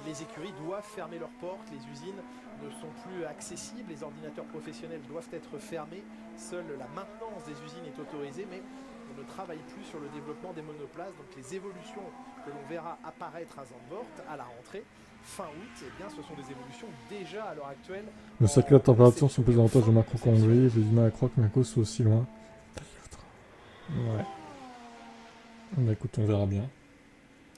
Les écuries doivent fermer leurs portes. Les usines ne sont plus accessibles. Les ordinateurs professionnels doivent être fermés. Seule la maintenance des usines est autorisée, mais on ne travaille plus sur le développement des monoplaces. Donc les évolutions que l'on verra apparaître à Zandvoort à la rentrée fin août, eh bien, ce sont des évolutions déjà à l'heure actuelle. Le sac et la température sont plus avantages de Marco qu'en Hongrie. J'ai du mal à croire que Marco soit aussi loin. Ouais. Bah écoute, on verra bien.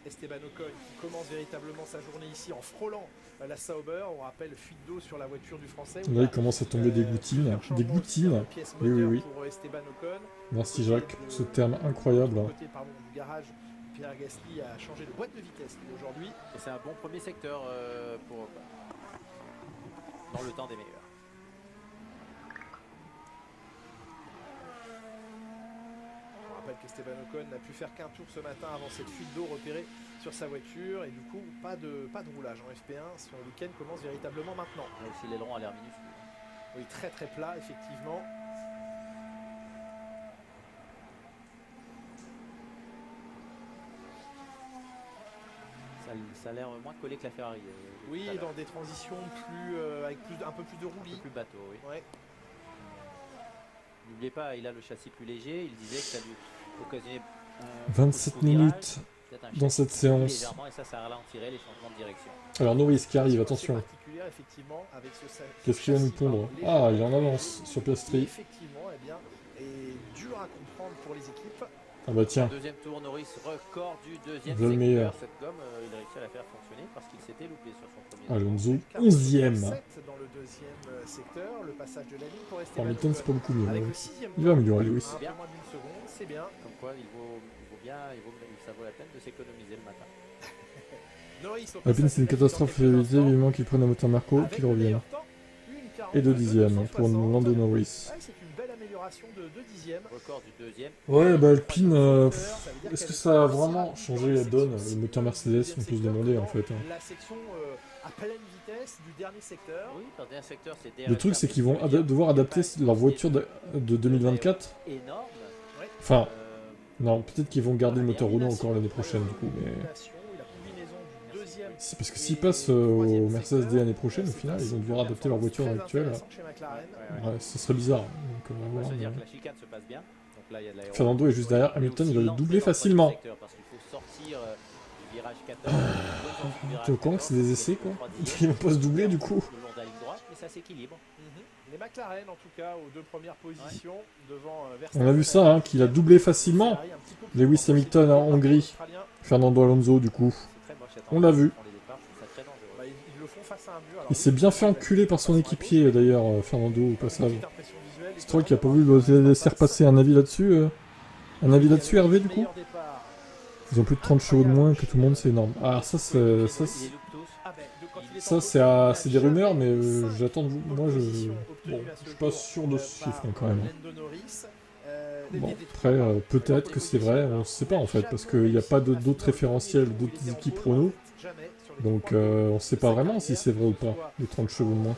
Esteban Ocon qui commence véritablement sa journée ici en frôlant la Sauber. On rappelle fuite d'eau sur la voiture du Français. Là, il commence à tomber des goutines. Des goutines. Oui. Pour Esteban Ocon. Merci Jacques pour ce terme incroyable. Côté, du garage, Pierre Gasly a changé de boîte de vitesse aujourd'hui. Et c'est un bon premier secteur dans le temps des meilleurs. On rappelle qu'Esteban Ocon n'a pu faire qu'un tour ce matin avant cette fuite d'eau repérée sur sa voiture. Et du coup, pas de roulage en FP1. Son week-end commence véritablement maintenant. Là aussi, l'aileron a l'air minuscule. Oui, très plat, effectivement. Ça a l'air moins collé que la Ferrari. Oui, dans des transitions avec un peu plus de roulis. Un peu plus bateau, oui. Ouais. N'oubliez pas, il a le châssis plus léger. Il disait que ça lui occasionnait 27 minutes dans cette séance. Et ça ralentirait les changements de direction. Alors Norris qui arrive, attention. Avec qu'est-ce qu'il va nous pondre? Ah, il est en avance sur Piastri. Effectivement, et dur à comprendre pour les équipes. Ah bah tiens. Deuxième tour, Norris, record du deuxième secteur. Meilleur. Cette gomme, il a réussi à la faire fonctionner parce qu'il s'était loupé sur son premier. Alonso, 11e. Dans le deuxième secteur, le passage de la ligne pour rester. Hamilton, c'est pas beaucoup mieux. Il va améliorer Lewis. Un peu moins d'une seconde, c'est bien. Comme quoi, ça vaut la peine de s'économiser le matin. Alpine, c'est une catastrophe évitée, vivement qu'il prenne un moteur Marco, qu'il revienne. Et 2 dixièmes pour Lando Norris. De 2 dixièmes. Record du deuxième. Ouais, bah Alpine, est-ce que ça a vraiment changé la donne? Le moteur Mercedes, on peut se demander en fait. La section à pleine vitesse du dernier secteur. Oui, dans le dernier secteur, c'est DRS. Le truc, c'est qu'ils vont devoir adapter leur voiture de 2024. Énorme. Enfin, Non, peut-être qu'ils vont garder le moteur Renault encore l'année prochaine, du coup, mais... C'est parce que s'ils passent au Mercedes D l'année prochaine, au final, ils vont devoir adapter leur voiture actuelle. Ouais, ce serait bizarre. Donc, on va voir, mais... Fernando est juste derrière Hamilton, il va le doubler facilement. T'es au courant que c'est des essais, quoi? Ils vont pas se doubler, du coup. Les McLaren, en tout cas, aux 2 premières positions, devant On a vu ça, hein, qu'il a doublé facilement. Lewis Hamilton en Hongrie. Fernando Alonso, du coup. On l'a vu. Il s'est bien fait enculer par son équipier, d'ailleurs, Fernando, au passage. Stroll qui a pas voulu le laisser repasser. Un avis là-dessus Un avis là-dessus, Hervé, du coup? Ils ont plus de 30 chevaux de moins que tout le monde, c'est énorme. Ah, ça, c'est... Ça, c'est des rumeurs, mais j'attends de vous. Moi, je suis pas sûr de ce chiffre, quand même. Bon, après, peut-être que c'est vrai, on sait pas, en fait, parce qu'il n'y a pas d'autres référentiels, d'autres équipes Renault. Donc, on sait pas vraiment si c'est vrai ou pas, les 30 chevaux de moins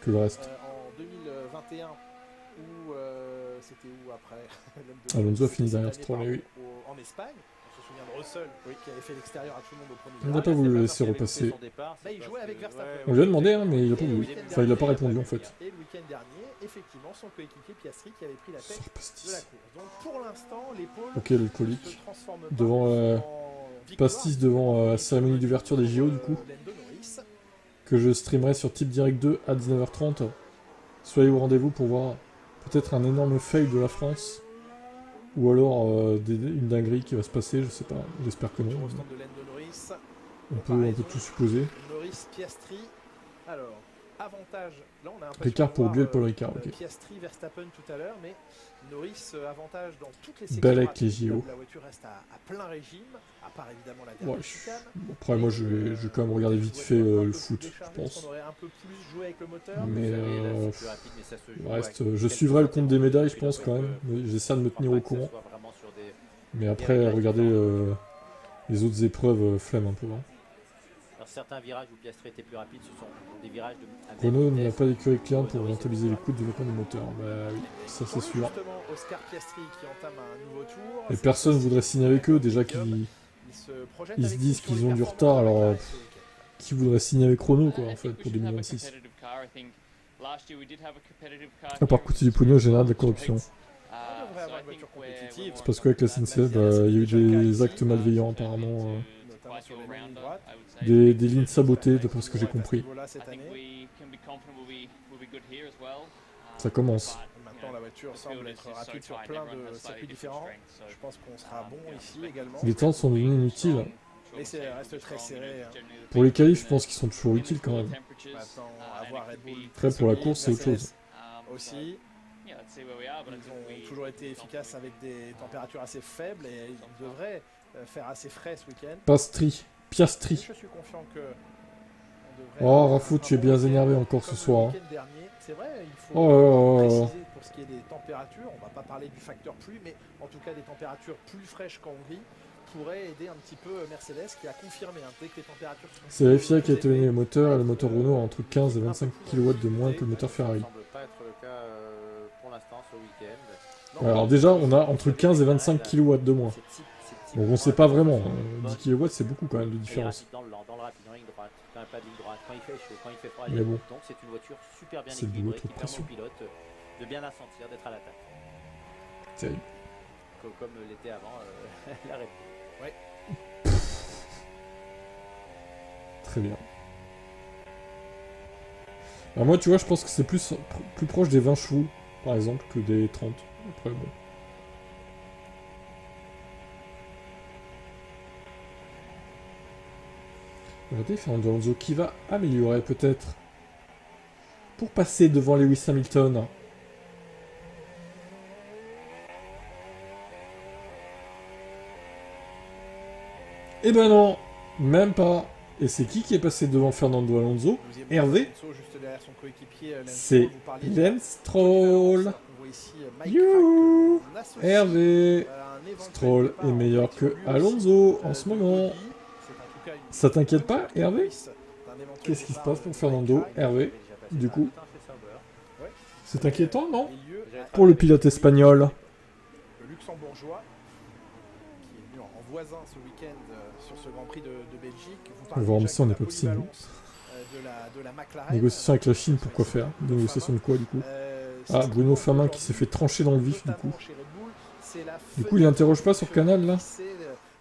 que le reste. En 2021, où c'était où après Alonso a fini derrière Stroll, oui. En Espagne, on se souvient de Russell, qui avait fait l'extérieur à tout le monde au premier On n'a pas voulu le laisser repasser. Il jouait avec Verstappen. On lui a demandé, hein, mais il a pas voulu. Enfin, il a pas répondu, en fait. Et le week-end dernier, effectivement, son coéquipier Piastri qui avait pris la tête de la course. Donc pour l'instant, l'épaule ok, l'alcoolique. Devant Pastis devant la cérémonie d'ouverture des JO, du coup. Que je streamerai sur Type Direct 2 à 19h30. Soyez au rendez-vous pour voir peut-être un énorme fail de la France. Ou alors une dinguerie qui va se passer, je sais pas. J'espère que non. On peut tout supposer. Norris, Piastri. Alors, avantage. Là, on a Ricard pour oublier le Paul Ricard, ok. Piastri, Verstappen tout à l'heure, mais Norris avantage dans toutes les sections. Belle avec les JO. La voiture reste à plein régime, à part évidemment la dernière chicane. Après, moi, je vais quand même regarder vite fait le foot, je pense. On aurait un peu plus joué avec le moteur. Mais le reste, je suivrai le compte des médailles, je pense, quand même. J'essaie de me tenir au courant. Mais après, regarder les autres épreuves, flemme un peu. Hein. Alors, certains virages où Piastri était plus rapide, ce sont des virages de... Renault n'a pas d'écurie client pour rentabiliser les coûts de développement du moteur. Bah oui, ça c'est sûr. Et personne voudrait signer avec eux, déjà qu'ils se disent qu'ils ont du retard, alors qui voudrait signer avec Renault, quoi, en fait, pour 2026. À part coûter du pognon, général de la corruption. C'est parce qu'avec la SNCF, il y a eu des actes malveillants, apparemment. Des lignes sabotées, d'après ce que j'ai compris. Ça commence. Maintenant, la voiture semble être rapide sur plein de circuits différents. Je pense qu'on sera bon ici également. Les temps sont devenus inutiles. Mais ça reste très serré. Pour les qualifs, je pense qu'ils sont toujours utiles quand même. Après, pour la course, c'est autre chose. Aussi. Ils ont toujours été efficaces avec des températures assez faibles et ils devraient faire assez frais ce week-end. Piastri. Je suis confiant que oh, Rafou, tu es bien énervé encore ce soir. C'est vrai, il faut préciser pour ce qui est des températures, on va pas parler du facteur pluie, mais en tout cas des températures plus fraîches qu'en Hongrie pourraient aider un petit peu Mercedes qui a confirmé dès que les températures sont... C'est la FIA qui a donné le moteur, et le moteur Renault a entre 15 et 25 kW de moins que le moteur Ferrari. Alors déjà, on a entre 15 et 25 kW de moins. Donc on sait pas vraiment, 10 kW c'est beaucoup quand même de différence. Mais bon, c'est le boulot, trop de pression. De bien la sentir, d'être à l'attaque. Terrible. Comme l'était avant la Red Bull. Ouais. Très bien. Alors moi tu vois, je pense que c'est plus proche des 20 chevaux par exemple que des 30. Après bon. Regardez Fernando Alonso qui va améliorer peut-être pour passer devant Lewis Hamilton. Eh ben non, même pas. Et c'est qui est passé devant Fernando Alonso? Hervé. C'est Lance Stroll. Youhou. Hervé. Stroll est meilleur que Alonso en ce moment. Ça t'inquiète pas, Hervé? Qu'est-ce qui se passe pour Fernando? Hervé, du coup. C'est inquiétant, non? Pour le pilote espagnol. Le luxembourgeois. camions en voisin ce week-end sur ce Grand Prix de Belgique. Vous On parlez va déjà remercier, on de n'est la pas psy, nous. polyvalence, de la McLaren. Négociation avec la Chine, pourquoi faire? Négociation de quoi, du coup? Ah, Bruno Famin qui s'est fait trancher dans le vif, du coup. Du coup, il interroge pas sur Canal, là?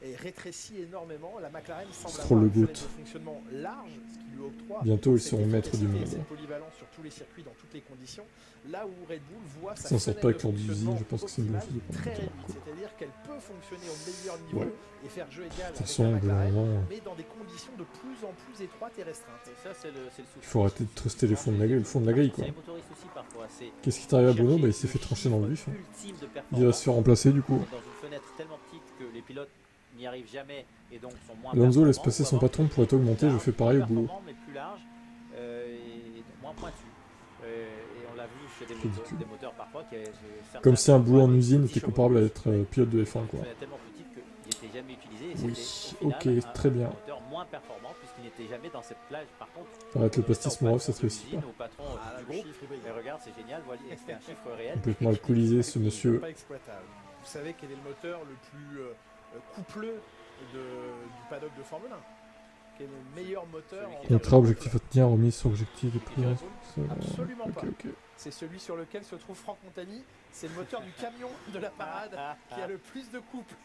Et rétrécit énormément. La McLaren semble C'est trop le avoir une goût. fenêtre de fonctionnement large, ce qui lui octroie Bientôt, ils cette seront maîtres du efficacité et monde. cette polyvalence sur tous les circuits, dans toutes les conditions. Là où Red Bull voit sa Ça sort fenêtre pas avec de leur usine, fonctionnement je pense que c'est une bonne optimale chose de prendre très le temps, réduite, quoi. c'est-à-dire qu'elle peut fonctionner au meilleur niveau Ouais. et faire jeu égal De toute avec façon, la McLaren, globalement, mais dans des conditions de plus en plus étroites et restreintes. Et ça, c'est le il souci. faut arrêter de truster les fonds de la grille, le fond de la grille, quoi. C'est les motoristes aussi, parfois. C'est Qu'est-ce qui t'arrive à Bruno? Bah, il chercher s'est fait le trancher dans le vif. chiffre Hein. ultime de Il va performance se faire remplacer, du coup. dans une fenêtre tellement petite que les pilotes n'y arrivent jamais et donc sont moins Alonso laisse performants, passer ou son avoir patron pour être augmenté, je fais pareil au boulot. performant, mais plus large et moins pointu. Et on l'a vu chez Ridicule. des moteurs parfois qui Comme si un boulot en usine était comparable à être pilote de F1, quoi. tellement petite qu'il n'était jamais utilisé. Et Oui, c'était, au ok, final, très bien. Un moteur moins performant puisqu'il n'était jamais dans cette plage. Par contre, Arrête le on mettait pastis au morov, patron ça se de réussit l'usine, pas. au patron Ah, du le groupe. chiffre, il brille. Mais regarde, c'est génial, voilà, c'est un chiffre réel. Complètement alcoolisé, ce monsieur. Pas exploitable. Vous savez quel est le moteur le plus coupleux du paddock de Formule 1? Quel est le meilleur moteur en Contrat, objectif à tenir, remise sur objectif et prix. Absolument pas. Ok. C'est celui sur lequel se trouve Franck Montagny. C'est le moteur du camion de la parade qui a le plus de couple.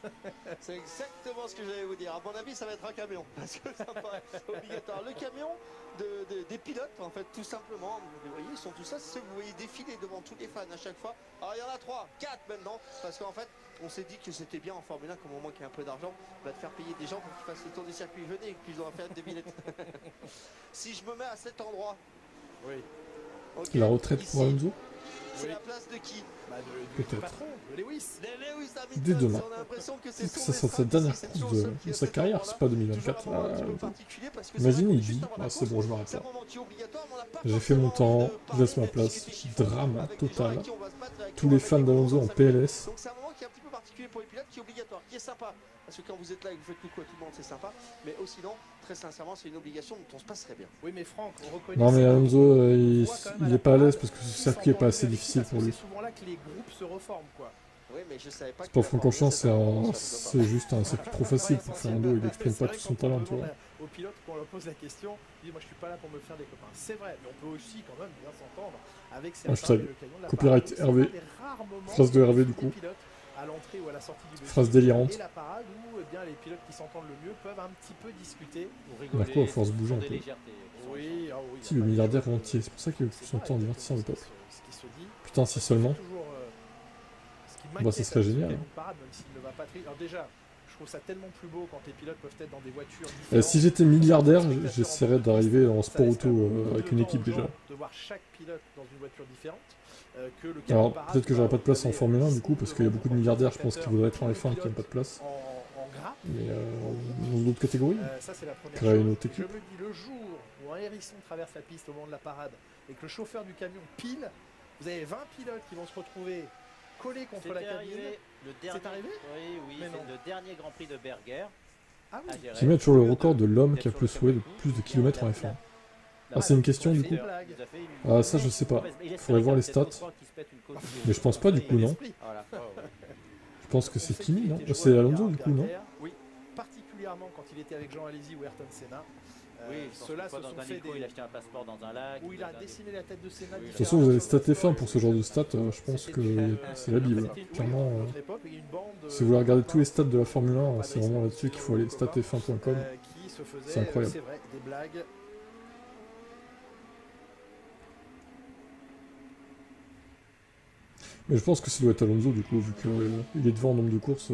C'est exactement ce que j'allais vous dire. À mon avis, ça va être un camion. Parce que ça paraît obligatoire. Le camion des pilotes, en fait, tout simplement. Vous voyez, ils sont tous ça. C'est ceux que vous voyez défiler devant tous les fans à chaque fois. Alors, il y en a 3, 4 maintenant. Parce qu'en fait, on s'est dit que c'était bien en Formule 1, comme au moins qu'il y a un peu d'argent, de faire payer des gens pour qu'ils fassent le tour du circuit. Venez, qu'ils ont fait des billets. Si je me mets à cet endroit. Oui. Okay, La retraite ici, pour Alonso? c'est la place de qui? Du Peut-être. patron, de Lewis. Dès demain. On a l'impression que Peut-être que son ça sera sa destin dernière d'ici, c'est course toujours seul qui de a sa cet carrière, endroit-là. c'est pas 2024. Toujours un moment un petit peu particulier parce que Imagine, c'est vrai il que juste dit avant la ah, c'est course, bon, je m'arrête c'est là. un moment qui est obligatoire, mais on n'a pas J'ai fait mon forcément temps, envie de je laisse ma parler place. de ce qui était chiffon, Drame avec des gens total. avec qui on va se battre, avec qui Tous on les va fans mettre des d'Alonso gros en ensemble. PLS. Donc c'est un moment qui est un petit peu particulier pour les pilotes, qui est obligatoire, qui est sympa. Parce que quand vous êtes là et que vous faites coucou à tout le monde, c'est sympa. Mais aussi non, très sincèrement, c'est une obligation dont on se passerait bien. Oui, mais Franck, on reconnaît. Non, mais Alonso, il est pas à l'aise parce que ce Qui circuit est pas s'entendent assez mieux avec difficile qui, pour parce lui. que c'est souvent là que les groupes se reforment, quoi. Oui, mais je savais pas C'est que pas la Francorchamps, Formule 1, c'est juste un circuit trop facile pour Fernando, il exprime pas tout son talent, tu vois. Au pilote, quand on leur pose la question, il dit moi je suis pas là pour me faire des copains. C'est vrai, mais on peut aussi quand même bien s'entendre avec ces Hashtag copyright Hervé. Phrase de Hervé, du coup. À l'entrée ou à la sortie du Phrase délirante. et la parade où eh bien, les pilotes qui s'entendent le mieux peuvent un petit peu discuter. Marco, à force de bouger un peu. Oui, ah oui. Si, le milliardaire rentier, c'est pour ça qu'il a tout son temps en divertissant le peuple. Ce qui se dit. Putain, si seulement. Toujours, ce qui Bah, m'inquiète ça serait avec ce génial. camion de parade, même s'il ne va pas très. Alors déjà, je trouve ça tellement plus beau quand les pilotes peuvent être dans des voitures différentes. Si j'étais milliardaire, j'essaierais d'arriver en sport auto avec une équipe déjà. De voir chaque pilote dans une voiture différente. Que le Alors, parade, peut-être que j'aurai pas de place en vous Formule 1 avez du coup, parce qu'il y a beaucoup de milliardaires, je pense, qui voudraient être en F1 qui n'ont pas de place. en gras. Mais dans d'autres catégories. Ça, c'est la première Créer une chose. autre équipe. Je me dis, le jour où un hérisson traverse la piste au moment de la parade et que le chauffeur du camion pile, vous avez 20 pilotes qui vont se retrouver collés contre la cabine. C'est arrivé? Oui, Mais c'est non. le dernier Grand Prix de Berger. Ah oui. à Jerez. Qui met toujours le record de l'homme qui a postulé le plus de kilomètres en F1. Ah, c'est une question du coup. Ah, ça, je sais pas. Faudrait voir les stats. Mais je pense pas du coup, non. Voilà. Je pense que c'est Kimi, non? C'est Alonso du coup, non? Oui, particulièrement quand il était avec Jean Alesi ou Ayrton Senna. Oui, Ceux-là se sont fait il a acheté un passeport dans un lac. où il a dessiné la tête de Senna. De toute façon, vous avez stat F1 pour ce genre de stats, je pense que c'est la Bible. Clairement, si vous voulez regarder tous les stats de la Formule 1, c'est vraiment là-dessus qu'il faut aller statf1.com. C'est incroyable. C'est vrai, des blagues. Mais je pense que ça doit être Alonso du coup, vu qu'il est devant en nombre de courses.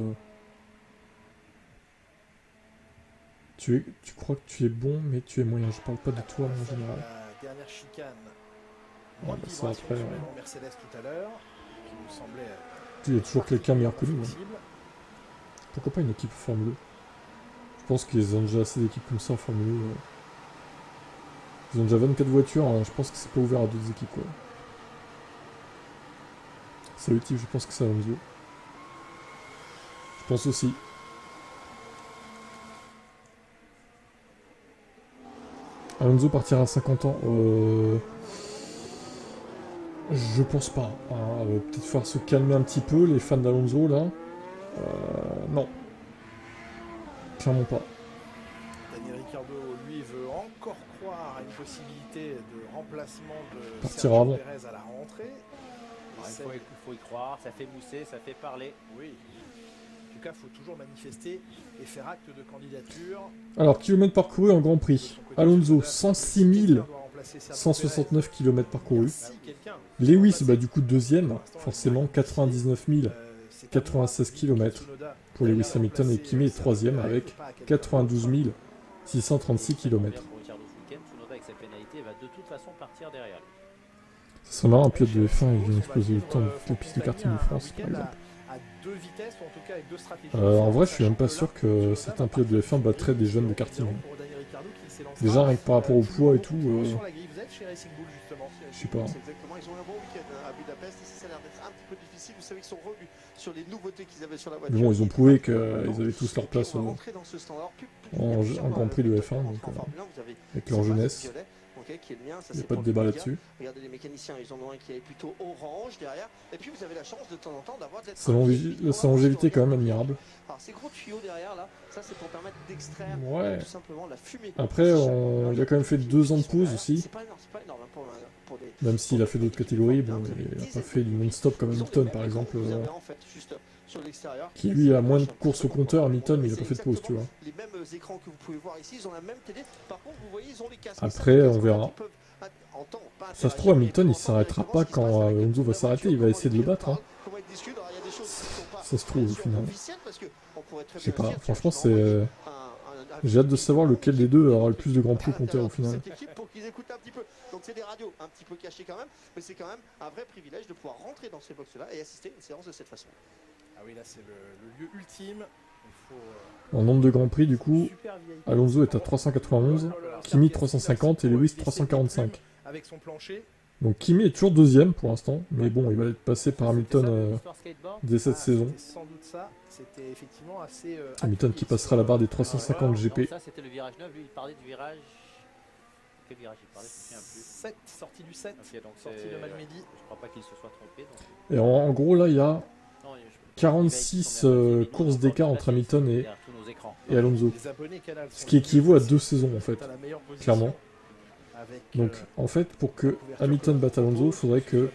Tu crois que tu es bon, mais tu es moyen. Je parle pas de toi en général. La dernière chicane. Ouais, Moins de bah, ça vibrations après, sur le Mercedes tout à l'heure, qui nous semblait Il y a toujours quelqu'un meilleur que nous. Hein. flexible. Pourquoi pas une équipe Formule 2? Je pense qu'ils ont déjà assez d'équipes comme ça en Formule 2. Ils ont déjà 24 voitures, hein. Je pense que c'est pas ouvert à d'autres équipes. Quoi. Salut Tiff, je pense que c'est Alonso. Je pense aussi. Alonso partira à 50 ans. Je pense pas. Peut-être falloir se calmer un petit peu, les fans d'Alonso là. Non. Clairement pas. Daniel Ricciardo, lui, veut encore croire à une possibilité de remplacement de Partir Sergio avant. Pérez à la rentrée. Il faut y croire, ça fait mousser, ça fait parler. Oui. En tout cas, il faut toujours manifester et faire acte de candidature. Alors, kilomètres parcourus en Grand Prix. Alonso, 106 169 km parcourus. Lewis, bah, du coup, deuxième, forcément, 99 096 km pour Lewis Hamilton, et Kimi est troisième avec 92 636 km. Pour Ricciardo ce week-end, Tsunoda avec sa pénalité va de toute façon partir derrière lui. Ça serait marrant, un pilote de F1, il vient exploser le temps de la piste de karting de France, par exemple. À deux vitesses, ou en tout cas avec deux stratégies. En vrai, je suis même pas sûr que certains pilotes de F1 battraient des jeunes de karting. Déjà, rien que par rapport au poids et tout, je sais pas. Exactement, ils ont un bon week-end à Budapest et ça a l'air d'être un petit peu difficile. Vous savez qu'ils sont revenus sur les nouveautés qu'ils avaient sur la voiture. Mais bon, ils ont prouvé qu'ils avaient tous leur place en Grand Prix de F1, donc, avec leur jeunesse. Qui est le mien, ça Il n'y a c'est pas de débat là-dessus. Regardez les mécaniciens, ils en ont un qui est plutôt orange derrière. Et puis vous avez la chance de temps en temps d'avoir sa longévité est quand même admirable. Alors ces gros tuyaux derrière là, ça c'est pour permettre d'extraire tout simplement la fumée. Après, il a quand même fait 2 ans de pause aussi. C'est pas énorme pour des... Même s'il a fait d'autres catégories, bon, il n'a pas fait du non-stop comme Hamilton par exemple. Qui lui a moins de courses au compteur, Hamilton, mais il a pas fait de pause, tu vois. Les mêmes écrans que vous pouvez voir ici, ils ont la même télé. Par contre, vous voyez, ils ont les casques. Après, on verra. Ça se trouve, Hamilton, il s'arrêtera pas quand Alonso va s'arrêter, il va essayer de le battre. Hein. Ça se trouve, au final. Je sais pas, franchement, c'est... J'ai hâte de savoir lequel des deux aura le plus de grands prix au compteur, au final. Donc c'est des radios un petit peu cachées quand même, mais c'est quand même un vrai privilège de pouvoir rentrer dans ces box-là et assister à une séance de cette façon. Ah oui, là c'est le lieu ultime. Il faut, en nombre de grands prix, du coup, Alonso est à 391, Kimi 350 et Lewis 345. Avec son plancher. Donc Kimi est toujours deuxième pour l'instant, mais bon, il va être passé par Hamilton dès cette saison. Sans doute ça, c'était effectivement assez... Hamilton qui passera la barre des 350 GP. Non, ça c'était le virage 9, lui il parlait du virage... Quel virage il parlait, je ne me souviens plus. 7, sortie du 7, okay, donc sortie de Malmedy. Je crois pas qu'il se soit trompé. Donc... Et en gros là, il y a 46 courses d'écart entre Hamilton et Alonso. Ce qui équivaut à 2 saisons en fait, clairement. Donc en fait, pour que Hamilton batte Alonso, il faudrait que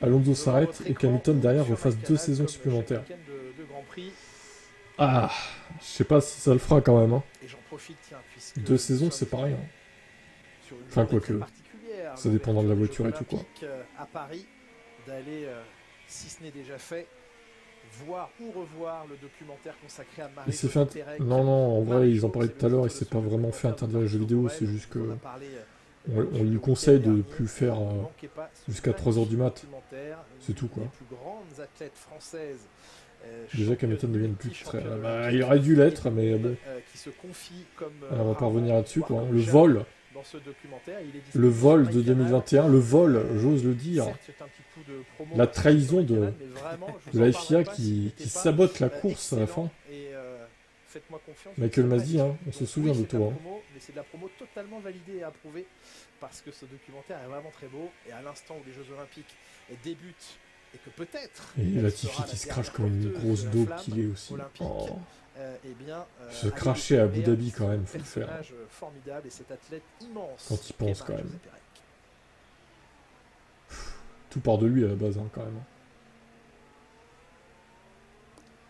Alonso s'arrête et qu'Hamilton derrière refasse 2 saisons supplémentaires. Ah, je sais pas si ça le fera quand même. Hein. 2 saisons, c'est pas rien. Enfin, quoique, ça dépendra de la voiture et tout quoi. À Paris, d'aller, si ce n'est déjà fait, voir ou revoir le documentaire consacré à Marie. Non, en vrai, ils en parlaient tout à l'heure, il s'est pas vraiment fait interdire les jeux vidéo, c'est juste que on lui conseille de ne plus faire jusqu'à 3h du mat. C'est tout quoi. Déjà qu'Hamilton ne devienne plus très... Bah, il aurait dû l'être, mais bon. On va pas revenir là-dessus quoi. Le vol. Le vol de 2021, le vol, j'ose le dire. La trahison de la FIA qui sabote la course à la fin. Michael Masi, hein, on se souvient de toi. Mais c'est de la promo totalement validée et approuvée parce que ce documentaire est vraiment très beau. Et à l'instant où les Jeux Olympiques débutent et que peut-être... Et Latifi qui se crache comme une grosse daube qu'il est aussi. Oh. Se cracher à Abu Dhabi quand même, faut le faire. Formidable et cet athlète immense. Quand il pense quand même. Tout part de lui à la base hein, quand même.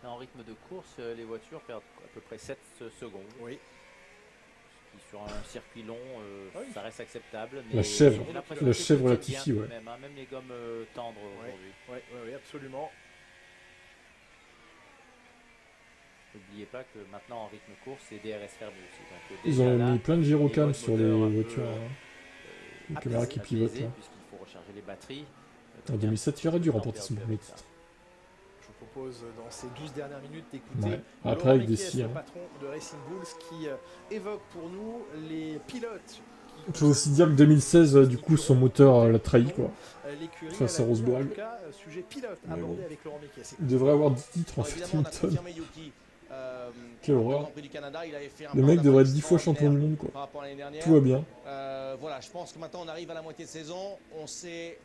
En rythme de course, les voitures perdent à peu près 7 secondes. Oui. Ce qui sur un circuit long, ça reste acceptable. Mais la chèvre Latifi, ouais. Même les gommes tendres aujourd'hui. Oui, absolument. N'oubliez pas que maintenant en rythme course, c'est DRS fermé aussi. Donc, ils ont mis plein de gyrocams sur les voitures. Les caméras qui pivotent là. Puisqu'il faut recharger les batteries. En 2007, il aurait dû remporter son premier titre. Je vous propose dans ces 12 dernières minutes d'écouter après avec des le patron de Racing Bulls qui évoque pour nous les pilotes. Il faut aussi dire que 2016, du coup, son moteur l'a trahi quoi. Face à Rosberg. Bon. Il devrait avoir 10 titres en fait, Hamilton. Quelle horreur. Le mec devrait être 10 fois champion du monde quoi. Tout va bien. Voilà, je pense que maintenant on arrive à la moitié de saison, on s'est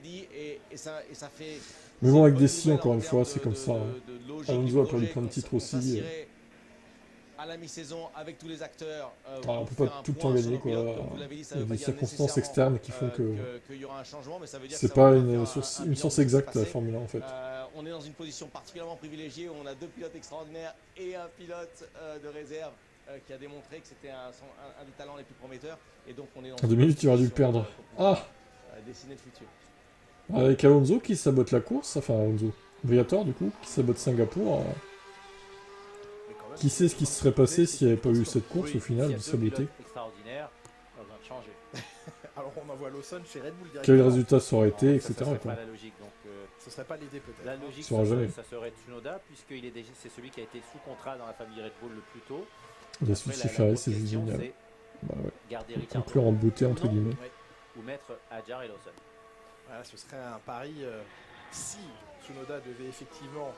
dit et ça fait... Mais bon, avec des si, encore une fois, c'est comme ça. Alonso a perdu plein de titres aussi. à la mi-saison avec tous les acteurs. On pour peut pas faire un tout le point temps sur gagner, nos pilotes. quoi. Comme vous l'avez dit, ça Il y a veut pas des dire circonstances nécessairement, externes qui font qu'il y aura un changement, mais ça veut dire que c'est ça pas vaut une faire source, un une bilan source de ce qui s'est exacte, la passé. Formule 1, en fait. On est dans une position particulièrement privilégiée où on a 2 pilotes extraordinaires et un pilote de réserve qui a démontré que c'était un des talents les plus prometteurs. Et donc on est dans En 2 minutes, tu aurais dû le perdre. Dessiner le futur. Avec Alonso qui sabote la course, enfin Alonso, Briatore du coup, qui sabote Singapour. Qui sait ce qui se serait passé s'il n'y avait pas eu cette course au final, de saboter. Extraordinaire, pas besoin de changer. Alors on envoie Lawson chez Red Bull Quel directement. résultat ça aurait été, Ça etc. serait quoi. pas la logique, donc Ce serait pas l'idée peut-être. la logique, Ça sera jamais. ça serait Tsunoda, puisqu'il est déjà, c'est celui qui a été sous contrat dans la famille Red Bull le plus tôt. La Après, suite la Ferrari, grosse c'est juste question, génial. c'est Bah ouais. garder Ricciardo Conclure en beauté, entre Non. guillemets. ou mettre Hadjar et Lawson. Voilà, ce serait un pari si Tsunoda devait effectivement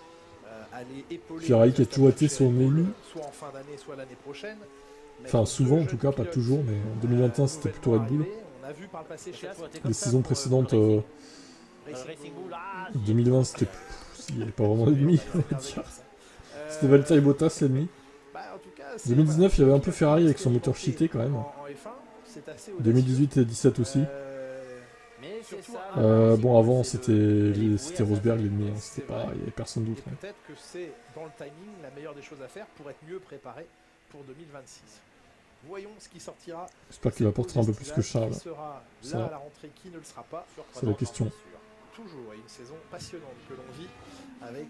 aller épauler Ferrari qui a toujours été Verstappen son chez Red Bull, ennemi. soit en fin d'année, soit l'année prochaine. Enfin, Mettre souvent deux en tout jeunes cas, pas pilotes, toujours, mais en 2021 c'était plutôt Red Bull. arrivés. On a vu par le passé chez Ça a toujours été Les comme ça saisons pour, précédentes, Racing Racing Bull, Bull. ah, 2020 c'était. Il n'y avait pas vraiment d'ennemi, on va dire. C'était Valtteri Bottas l'ennemi. Bah, en tout cas, 2019, il y avait un peu Ferrari avec son moteur cheaté quand même. En F1, c'est assez audacieux. 2018 et 17 aussi. mais c'est surtout ça. Bon, avant c'est c'était le- c'était Rosberg l'ennemi, hein. C'est C'était pas. vrai. Il n'y avait personne d'autre. Et hein. peut-être que c'est dans le timing la meilleure des choses à faire pour être mieux préparé pour 2026. Voyons ce qui sortira. J'espère qu'il va porter un peu plus que Charles. Qui sera Ça. là à la rentrée, qui ne le sera pas. C'est la question. Toujours une saison passionnante que l'on vit avec,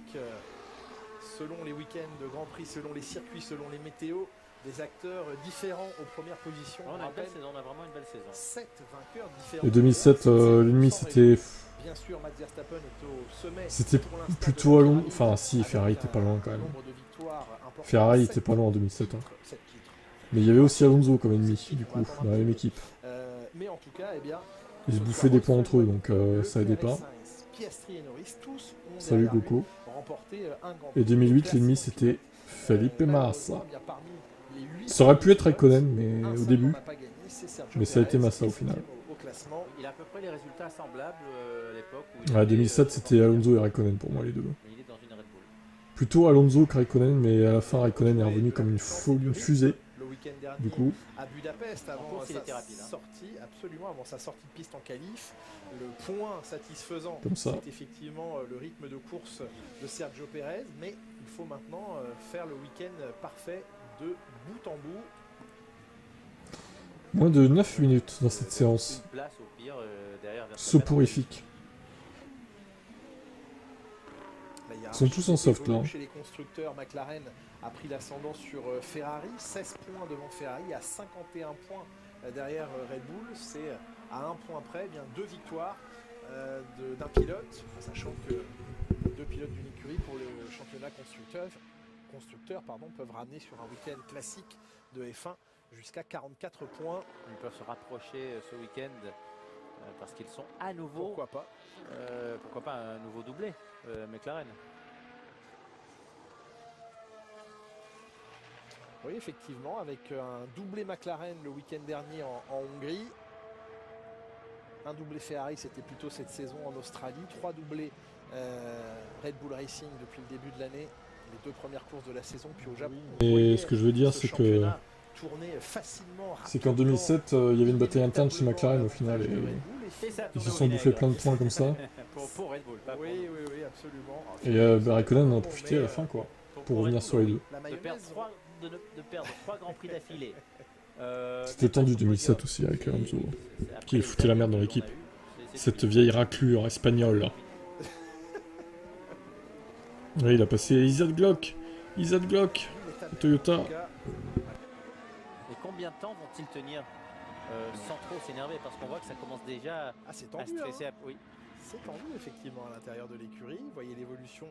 selon les week-ends de Grand Prix, selon les circuits, selon les météos, des acteurs différents aux premières positions. On a une rappelle, belle saison, on a vraiment une belle saison. 7 vainqueurs différents. Et 2007, l'ennemi c'était. Bien sûr, Max Verstappen est au sommet. C'était pour l'instant plutôt de à la long. Ferrari, Enfin, si, avec Ferrari était pas un loin quand même. nombre de victoires important. Ferrari Sept était pas loin en 2007. Hein. titres, 7 titres. Mais il y avait aussi Alonso comme ennemi, du coup, dans la même équipe. Mais en tout cas, eh bien, Ils se bouffaient des points entre eux, donc ça aidait pas. Piastri et Norris, tous ont Salut derrière Coco. lui remporté un Grand Et Prix 2008, classement l'ennemi pilote. c'était Felipe Massa. Eh bien, parmi les huit Ça aurait pu être pilotes, Raikkonen, mais un au seul début. n'en a pas gagné, c'est Sergio Mais ça a été Pérez, Massa au qui est final. septième au classement. Il a à peu près les résultats semblables à l'époque. Où il Ouais, était, 2007 c'était champion. Alonso et Raikkonen pour moi les deux. Mais il est dans une Red Bull. Plutôt Alonso que Raikkonen, mais à la fin Raikkonen est revenu comme une folie, une fusée. Le week-end dernier Du coup, à Budapest, avant course, il sa était rapide, hein. sortie, absolument, avant sa sortie de piste en qualif. Le point satisfaisant, Comme ça. c'est effectivement le rythme de course de Sergio Pérez, mais il faut maintenant faire le week-end parfait de bout en bout. moins de 9 minutes dans cette séance. Une place au pire derrière Verstappen. Soporifique. La Ils hiérarchie sont tous en soft là. évolue hein. Chez les constructeurs, McLaren a pris l'ascendant sur Ferrari, 16 points devant Ferrari, à 51 points derrière Red Bull. C'est à un point près, eh bien 2 victoires d'un pilote, sachant que les 2 pilotes d'une écurie pour le championnat constructeur peuvent ramener sur un week-end classique de F1 jusqu'à 44 points. Ils peuvent se rapprocher ce week-end parce qu'ils sont à nouveau. Pourquoi pas Un nouveau doublé, McLaren. Oui, effectivement, avec un doublé McLaren le week-end dernier en Hongrie. Un doublé Ferrari, c'était plutôt cette saison en Australie. 3 doublés Red Bull Racing depuis le début de l'année. Les 2 premières courses de la saison, puis au Japon. Et ce que je veux dire, c'est que qu'en 2007, il y avait une bataille interne chez McLaren au final. Et ils se sont bouffés plein de points comme ça. pour Red Bull, pas pour Oui, absolument. Et Raikkonen en a profité à la fin, quoi. Pour revenir sur les deux. De perdre 3 grands prix d'affilée. C'était tendu 2007 aussi avec Alonso, qui foutait la merde dans l'équipe. Cette vieille raclure espagnole là. Oui, il a passé Isaac Glock, Toyota. Et combien de temps vont-ils tenir sans trop s'énerver? Parce qu'on voit que ça commence déjà à stresser. Hein. Oui. C'est tendu effectivement à l'intérieur de l'écurie. Vous voyez l'évolution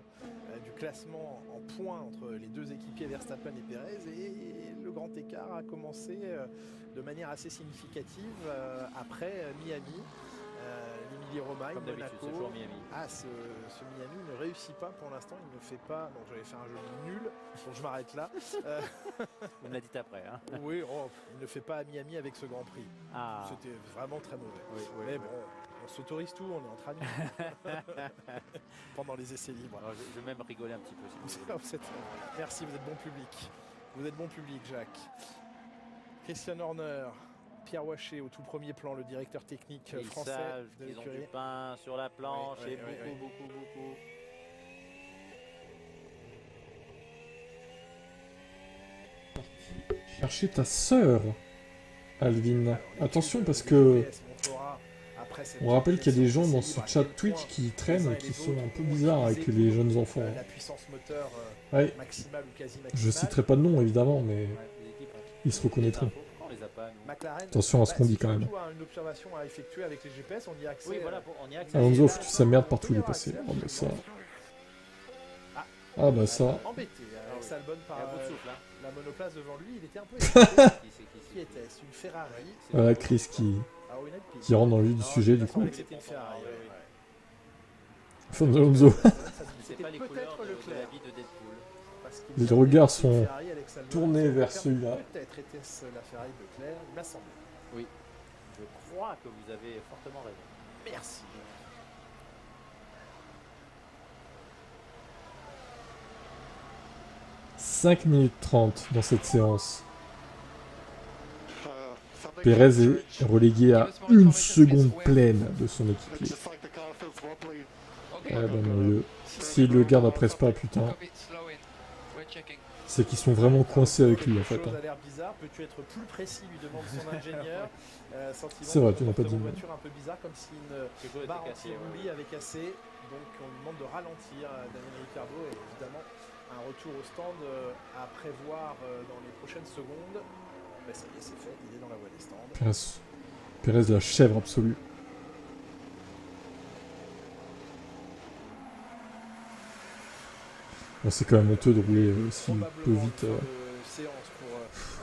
du classement en points entre les 2 équipiers Verstappen et Pérez, et le grand écart a commencé de manière assez significative après Miami. L'Emilie-Romagne, Monaco. Ce Miami ne réussit pas pour l'instant, il ne fait pas. Non, j'avais fait un jeu nul, donc je m'arrête là. Vous me l'a dit après. Hein. Oui, il ne fait pas à Miami avec ce Grand Prix. C'était vraiment très mauvais. Mais bon. On s'autorise tout, on est entre amis. Pendant les essais libres. Alors, je vais même rigoler un petit peu. Si vous voulez. Merci, vous êtes bon public. Vous êtes bon public, Jacques. Christian Horner, Pierre Waché au tout premier plan, le directeur technique Ils français savent de qu'ils ont l'écurie. du pain sur la planche Oui, et oui, oui, beaucoup. Chercher ta sœur, Alvin. Attention parce que on rappelle qu'il y a des gens dans ce chat Twitch qui traînent et qui sont un peu bizarres avec les jeunes enfants. La puissance moteur Ouais. maximale ou quasi maximale. Je citerai pas de nom évidemment, mais ils se reconnaîtront. McLaren, Attention à ce qu'on dit quand même. surtout à une observation à effectuer avec les GPS, on y a accès. Oui, voilà, on y a accès. Alonso fout sa merde partout où il est passé. Oh mais ça... Ah bah ça... Embêté avec Albon par Il y a un bout de souffle, hein. la monoplace devant lui, il était un peu excité. Qui était-ce? Une Ferrari. Voilà Chris qui rentre dans le vif du sujet du coup. C'était une Ferrari. Fan d'Alonso. C'est pas les couleurs de la vie de Deadpool. Les regards sont tournés vers celui-là. Peut-être était-ce la Ferrari de Leclerc, il m'a semblé. Oui. Je crois que vous avez fortement raison. Merci. 5 minutes 30 dans cette séance. Pérez est relégué à 1 seconde pleine de son équipier. Eh ben mon dieu. S'il le garde après Spa, putain. C'est qu'ils sont vraiment coincés avec lui en fait. Chose a l'air bizarre, peux-tu être plus précis, lui demande son ingénieur. C'est vrai, tu n'as pas dit. Une voiture un peu bizarre, comme si une barre anti-roulis avait cassé. Donc on lui demande de ralentir, Daniel Ricciardo, et évidemment un retour au stand à prévoir dans les prochaines secondes. Ben, ça y est, c'est fait, il est dans la voie des stands. Pérez la chèvre absolue. Bon, c'est quand même honteux de rouler aussi peu vite.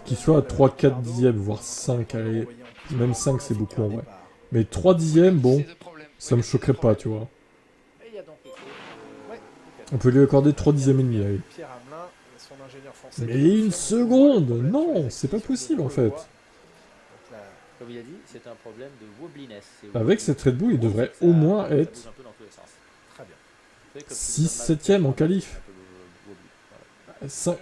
Qu'il soit à 3-4 dixièmes, voire 5, allez. Même 5 c'est beaucoup en vrai. Mais 3 dixièmes, bon, ça me choquerait pas, tu vois. On peut lui accorder 3 dixièmes et demi, allez. Mais 1 seconde! Non, c'est pas possible en fait. Comme il a dit, c'est un problème de wobbliness. Avec cette Red Bull, il devrait au moins être 6-7ème en qualif.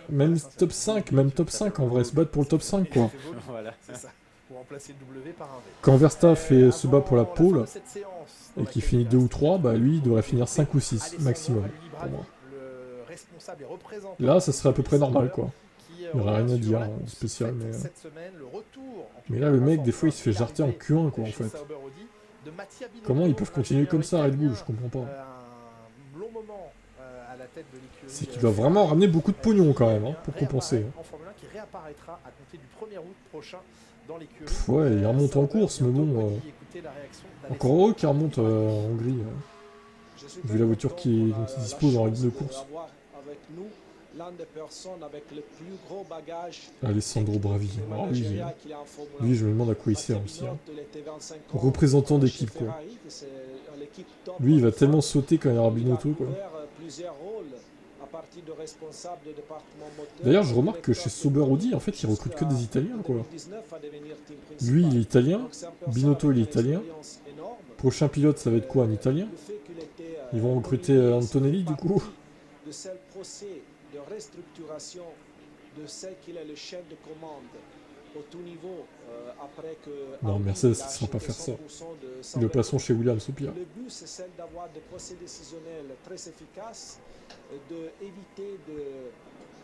Même top 5, en vrai, se battre pour le top 5 quoi. Voilà. C'est ça. Pour remplacer le W par un V. Quand Verstappen se bat pour la pole et qu'il finit 2 ou 3, bah lui il devrait finir 5 ou 6 maximum pour moi. Là ça serait à peu près normal quoi. Il n'y aurait rien à dire de spécial mais là le mec des fois il se fait jarter en Q1 quoi en fait. Comment ils peuvent continuer comme ça Red Bull, je comprends pas. C'est qu'il doit vraiment ramener beaucoup de pognon quand même, hein, pour compenser. Pff, ouais, il remonte en course, mais bon... encore heureux qu'il remonte en Hongrie. Vu la voiture dont il dispose en ligne de course. Alessandro Bravi. Alors lui, je me demande à quoi il sert aussi. Hein. Représentant d'équipe, quoi. Lui, il va tellement sauter quand il y aura Binotto, quoi. D'ailleurs, je remarque que chez Sauber Audi, en fait, ils recrutent que des Italiens, quoi. Lui, il est italien. Binotto, il est italien. Prochain pilote, ça va être quoi, un italien? Ils vont recruter Antonelli, du coup. De restructuration de ce qu'il est le chef de commande au tout niveau après que... Non, Mercedes ne sera pas faire ça. Le passons chez Williams au pire. Le but, c'est celle d'avoir des procès décisionnels très efficaces, d'éviter de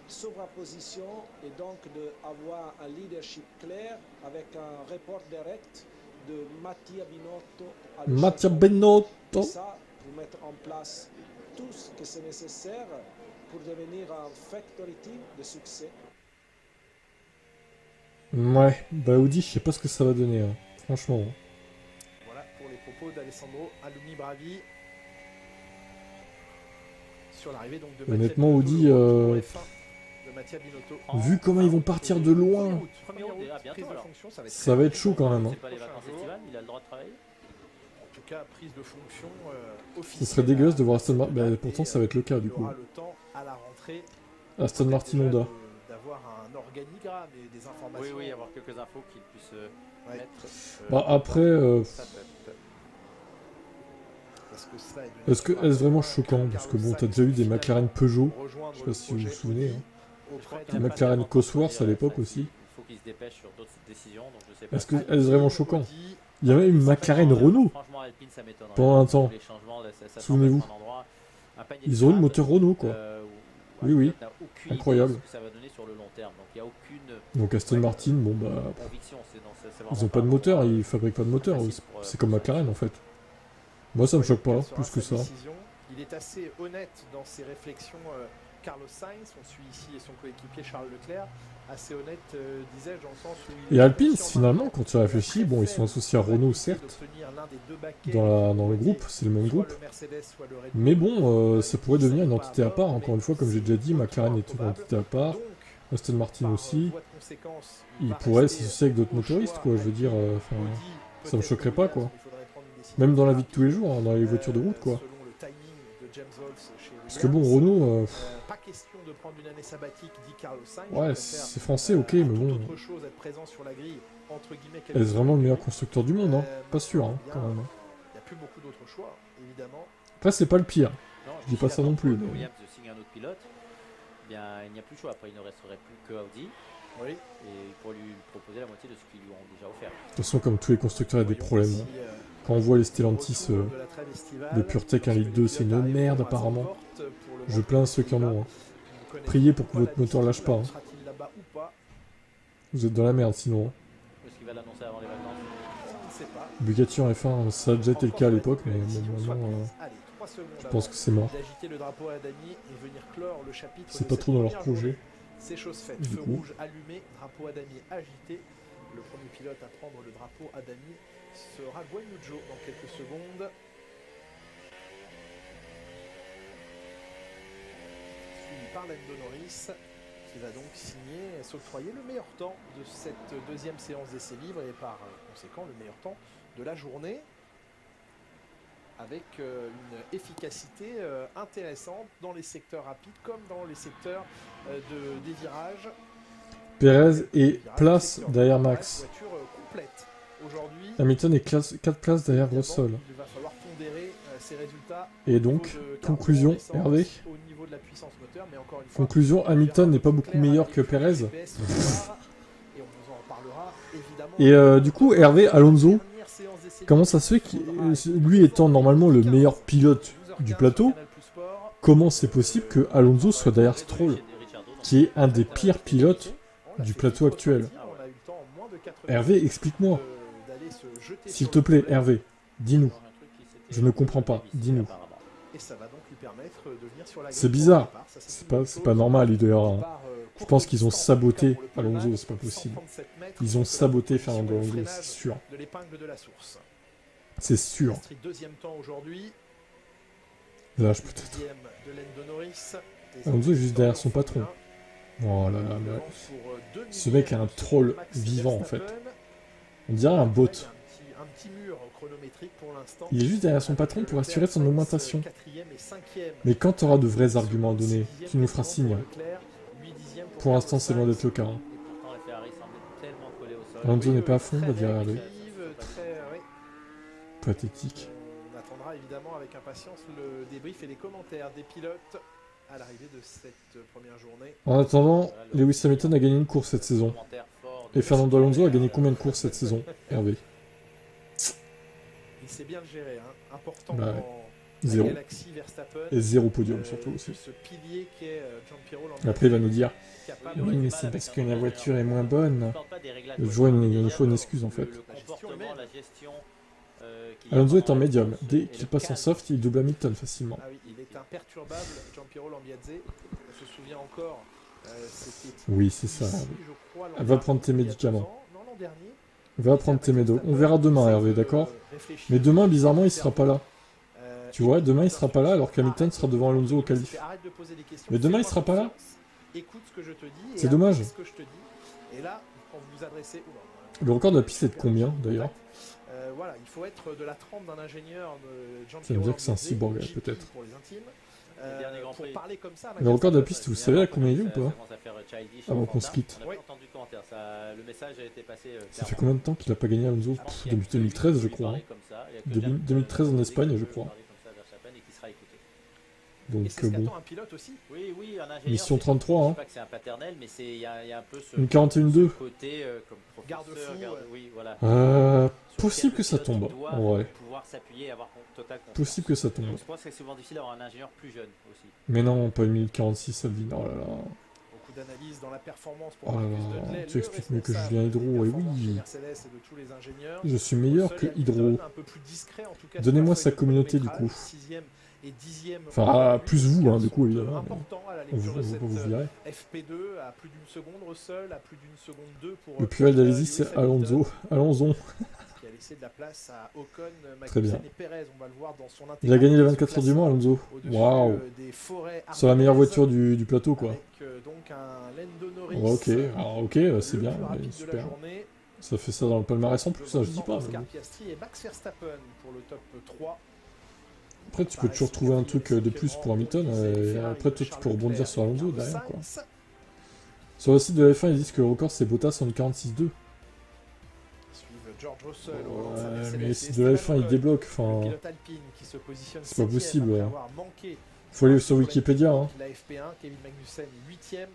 sovrapposition et donc d'avoir un leadership clair avec un report direct de Mattia Binotto à Mattia Binotto. ça, pour mettre en place tout ce que c'est nécessaire pour devenir un factory team de succès. Ouais, bah Audi, je sais pas ce que ça va donner, hein. Franchement. Voilà pour les propos d'Alessandro Alumi Bravi sur l'arrivée donc de honnêtement, Audi, vu comment ils vont partir de loin, ça va être chaud quand même. Hein. C'est pas les vacances estivales, il a le droit de travailler. En tout cas, prise de fonction officielle. Ce serait dégueulasse de voir Aston Martin. Bah, pourtant, ça va être le cas du coup. Aston Martin Honda. D'avoir un organigramme et des informations. Oui, avoir quelques infos qu'il puisse mettre. Bah, après. Est-ce vraiment choquant? Parce que bon, t'as déjà eu des McLaren Peugeot. Je sais pas si vous vous souvenez. Hein. auprès qu'il d'un a pas McLaren tellement Cosworth à compris, l'époque ça, aussi. Il faut qu'il se dépêche sur d'autres décisions, donc je sais pas. Est-ce que est vraiment choquant? Audi. Il y a même une McLaren Renault Franchement, Alpine, ça m'étonnerait. pendant un temps. Les changements, ça Souvenez-vous. semble être un endroit, un panier de Ils ont eu le crabe, moteur Renault, quoi. où Oui, un oui. pilote n'a aucune Incroyable. idée de ce que ça va donner sur le long terme. Donc il n'y a aucune Donc Aston Martin, bon bah, conviction. C'est ils vraiment ont pas de un moteur, endroit, ils fabriquent pas de moteur. facile pour, C'est comme pour McLaren en fait. Moi ça me choque pas, Quelle sera plus que sa ça. décision. Il est assez honnête dans ses réflexions. Carlos Sainz, on suit ici et son coéquipier Charles Leclerc, assez honnête, disais-je, dans le sens où... Et Alpine, finalement, quand tu réfléchis, bon, ils sont associés à Renault, certes, dans le groupe, c'est le même groupe. Mais bon, ça pourrait devenir une entité à part, encore une fois, comme j'ai déjà dit, McLaren est une entité à part, Aston Martin aussi. Ils pourraient s'associer avec d'autres motoristes, quoi, je veux dire, ça me choquerait pas, quoi. Même dans la vie de tous les jours, hein, dans les voitures de route, quoi. Parce que bon, Renault, pas question de prendre une année sabbatique, dit Carlos Sainz. ouais, c'est français, ok, mais bon, Autre chose, être présent sur la grille, entre guillemets, est-ce vraiment le meilleur constructeur du monde, hein? Pas sûr, hein, quand même. Il n'y a plus beaucoup d'autres choix, évidemment. Après, c'est pas le pire. Non, Je dis pas ça non plus, mais- Williams signe un autre pilote. Eh bien, il n'y a plus de choix. Après, il ne resterait plus que Audi. Oui. Et pour lui proposer la moitié de ce qu'ils lui ont déjà offert. De toute façon, comme tous les constructeurs, il y a des problèmes. Hein. Quand on voit les Stellantis de PureTech 1 litre 2, c'est une merde apparemment. Je plains ceux qui en ont. Hein. Priez pour que votre moteur lâche pas. Hein. Vous êtes dans la merde sinon. Hein. Est-ce qu'il va l'annoncer avant les vacances? Bugatti en F1, ça a déjà été le cas à l'époque, mais bon, maintenant, je pense que c'est mort. C'est pas trop dans leur projet. C'est chose faite. Du Feu coup. rouge allumé, drapeau Adami agité. Le premier pilote à prendre le drapeau Adami sera Guanyujo dans quelques secondes. Suivi par Lando Norris, qui va donc signer et s'octroyer le meilleur temps de cette deuxième séance d'essais libres et par conséquent le meilleur temps de la journée. Avec une efficacité intéressante dans les secteurs rapides comme dans les secteurs des virages. Perez est place derrière Max. Voiture complète aujourd'hui. Hamilton est 4 places derrière Russell. Il va falloir pondérer ses résultats. Et donc, conclusion, Hervé. Au niveau de la puissance moteur, mais encore une fois, Conclusion, Hamilton n'est pas beaucoup meilleur que Perez. Et on vous en reparlera évidemment. Et du coup, Hervé, Alonso, comment ça se fait que lui étant normalement le meilleur pilote du plateau, comment c'est possible que Alonso soit derrière Stroll, qui est un des pires pilotes du plateau actuel? Hervé, explique-moi. S'il te plaît, Hervé, dis-nous. Je ne comprends pas, dis-nous. C'est bizarre. C'est pas normal, d'ailleurs. Je pense qu'ils ont saboté Alonso, c'est pas possible. Ils ont saboté Fernando Alonso, c'est sûr. C'est sûr. Deuxième temps aujourd'hui. Lâche peut-être. Alonso est juste derrière son patron. Oh là là, mais... Ce mec est un troll vivant en fait. On dirait un bot. Il est juste derrière son patron pour assurer son augmentation. Mais quand tu auras de vrais arguments à donner, tu nous feras signe. Pour l'instant, c'est loin d'être le cas. Hein. Alonso n'est pas à fond, va dire Hervé. Pathétique. On attendra évidemment avec impatience le débrief et les commentaires des pilotes à l'arrivée de cette première journée. En attendant, Lewis Hamilton a gagné une course cette saison. Et Fernando Alonso a gagné combien de courses cette saison, Hervé? Il sait bien le gérer, hein. Important bah, dans zéro. la galaxie Verstappen. Et zéro podium surtout aussi. Ce pilier qui est Gianpiero Après il va nous dire oui mais c'est parce que la voiture est moins bonne. Il faut une excuse en fait. Alonso est en médium. Dès qu'il passe en soft, il double Hamilton facilement. Ah oui, il est imperturbable, Gianpiero Lambiadze. On se souvient encore, oui, c'est ça. Va prendre tes médicaments. Va prendre tes médos. On verra demain, Hervé, d'accord? Mais demain, bizarrement, il sera pas là. Tu vois, demain, il sera pas là alors qu'Hamilton sera devant Alonso au qualif. Mais demain, il sera pas là. C'est dommage. Le record de la piste est de combien, d'ailleurs? Voilà, il faut être de la trempe d'un ingénieur de ça veut dire que c'est un cyborg, peut-être. Pour parler comme ça, le record de la piste, vous savez à combien il est ou pas? Avant qu'on se quitte. Ça fait combien de temps qu'il a pas gagné Alonso? Depuis 2013, je crois. Hein. 2013 en Espagne, je crois. Donc Et c'est ce bon. qu'attend un pilote aussi. Oui, oui, un ingénieur. Mission Je 33, sais hein. pas que c'est un paternel, mais il y a un peu ce, Une 41-2. ce côté comme professeur, Garde-fou, oui, voilà. Possible Sur que ça lequel le tombe, pilote doit en vrai. pouvoir s'appuyer et avoir total confiance. Possible que ça tombe. Donc, je pense que c'est souvent difficile d'avoir un ingénieur plus jeune aussi. Mais non, pas une minute 46, ça dit. Oh là là. Beaucoup d'analyse dans la performance pour Oh là Marcus là, Dudley, tu le expliques mieux que responsable Julien Hydro, des et performances oui. chez Mercedes et de tous les ingénieurs. Je suis Au meilleur sol, que Hamilton, Hydro. un peu plus discret, en tout cas, Donnez-moi sur sa la feuille de communauté, du chronométrage, coup. 6e et 10e Enfin, aujourd'hui, plus vous, les hein, du sont coup, évidemment. importants à la On lecture de vous, cette vous virez. FP2 à plus d'une seconde, Russell à plus d'une seconde 2 pour Le plus raide, allez-y, Lewis c'est Hamilton, Alonso. Allons-y. qui a laissé de la place à Ocon, Très bien. Magnussen et Perez. On va le voir dans son Il a gagné les intégralité, 24 heures du Mans, Alonso. au-dessus, Waouh. des forêts Sur la meilleure ardennaises, voiture du plateau, quoi. avec donc un Lando Norris, Ouais, ok, alors ok, c'est le bien, plus rapide de la super. journée. Ça fait ça dans le palmarès en plus, ça je dis pas. Oscar Mais... Piastri et Max Verstappen pour le top 3. Après, tu peux toujours trouver un truc de plus pour Hamilton, et après, toi, tu peux rebondir sur Alonso derrière, quoi. Sur le site de la F1, ils disent que le record c'est Bottas en 46-2. George Russell, Ouais, mais le site de la F1 il débloque, enfin. C'est pas possible. Ouais. Faut aller sur Wikipédia, hein. La FP1, Kevin Magnussen 8ème,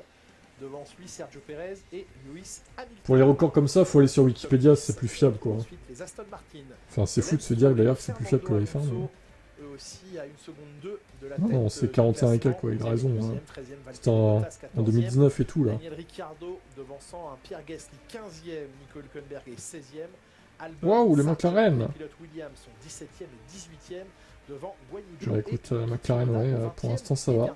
devant lui Sergio Perez et Lewis Hamilton. Pour les records comme ça, faut aller sur Wikipédia, c'est plus fiable, quoi. Ensuite, les Aston Martin. Enfin, c'est fou de se dire d'ailleurs que c'est plus fiable que la F1. Mais... Eux aussi à 1 seconde 2 de la Non, tête non, c'est du 41 et quelques, classement. quoi, il a raison. Hein. 13e, C'était en 2019 et tout, là. Daniel Ricciardo devançant un Pierre Gasly 15e, Nico Hülkenberg est 16e. Waouh, les McLaren. Les pilotes Williams sont 17e et 18e devant Guan Yu Zhou. Bah écoute, McLaren, ouais, pour l'instant ça va.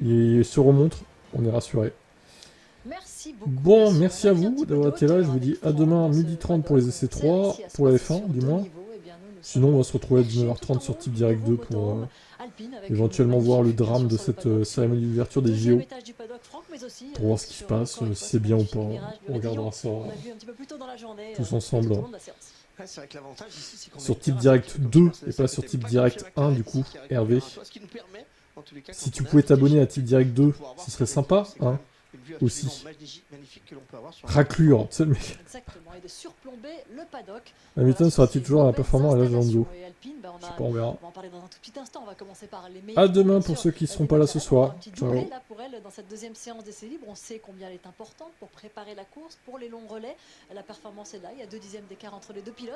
Il se remonte, on est rassuré. Merci beaucoup. Bon, merci à vous d'avoir été là. Je vous dis à demain, 12h30 pour les essais 3, pour la F1 du moins. Sinon, on va se retrouver à 19h30 sur Type Direct 2 pour éventuellement voir le drame de cette cérémonie d'ouverture des JO. Pour voir ce qui se passe, si c'est bien ou pas. On regardera ça tous ensemble. Sur Type Direct 2 et pas sur Type Direct 1 du coup, Hervé. Si tu pouvais t'abonner à Type Direct 2, ce serait sympa, hein. Aussi. Raclure, tu sais le mec. Exactement, et de surplomber le paddock. Hamilton sera-t-il toujours un performant à l'âge d'Alonso? Je sais pas, on verra. On va en parler dans un tout petit instant. On va commencer par les meilleurs. À demain pour ceux qui seront pas là ce soir. Ciao. Là pour elle dans cette deuxième séance d'essai libre, on sait combien elle est importante pour préparer la course, pour les longs relais. La performance est là, il y a 2 dixièmes d'écart entre les deux pilotes.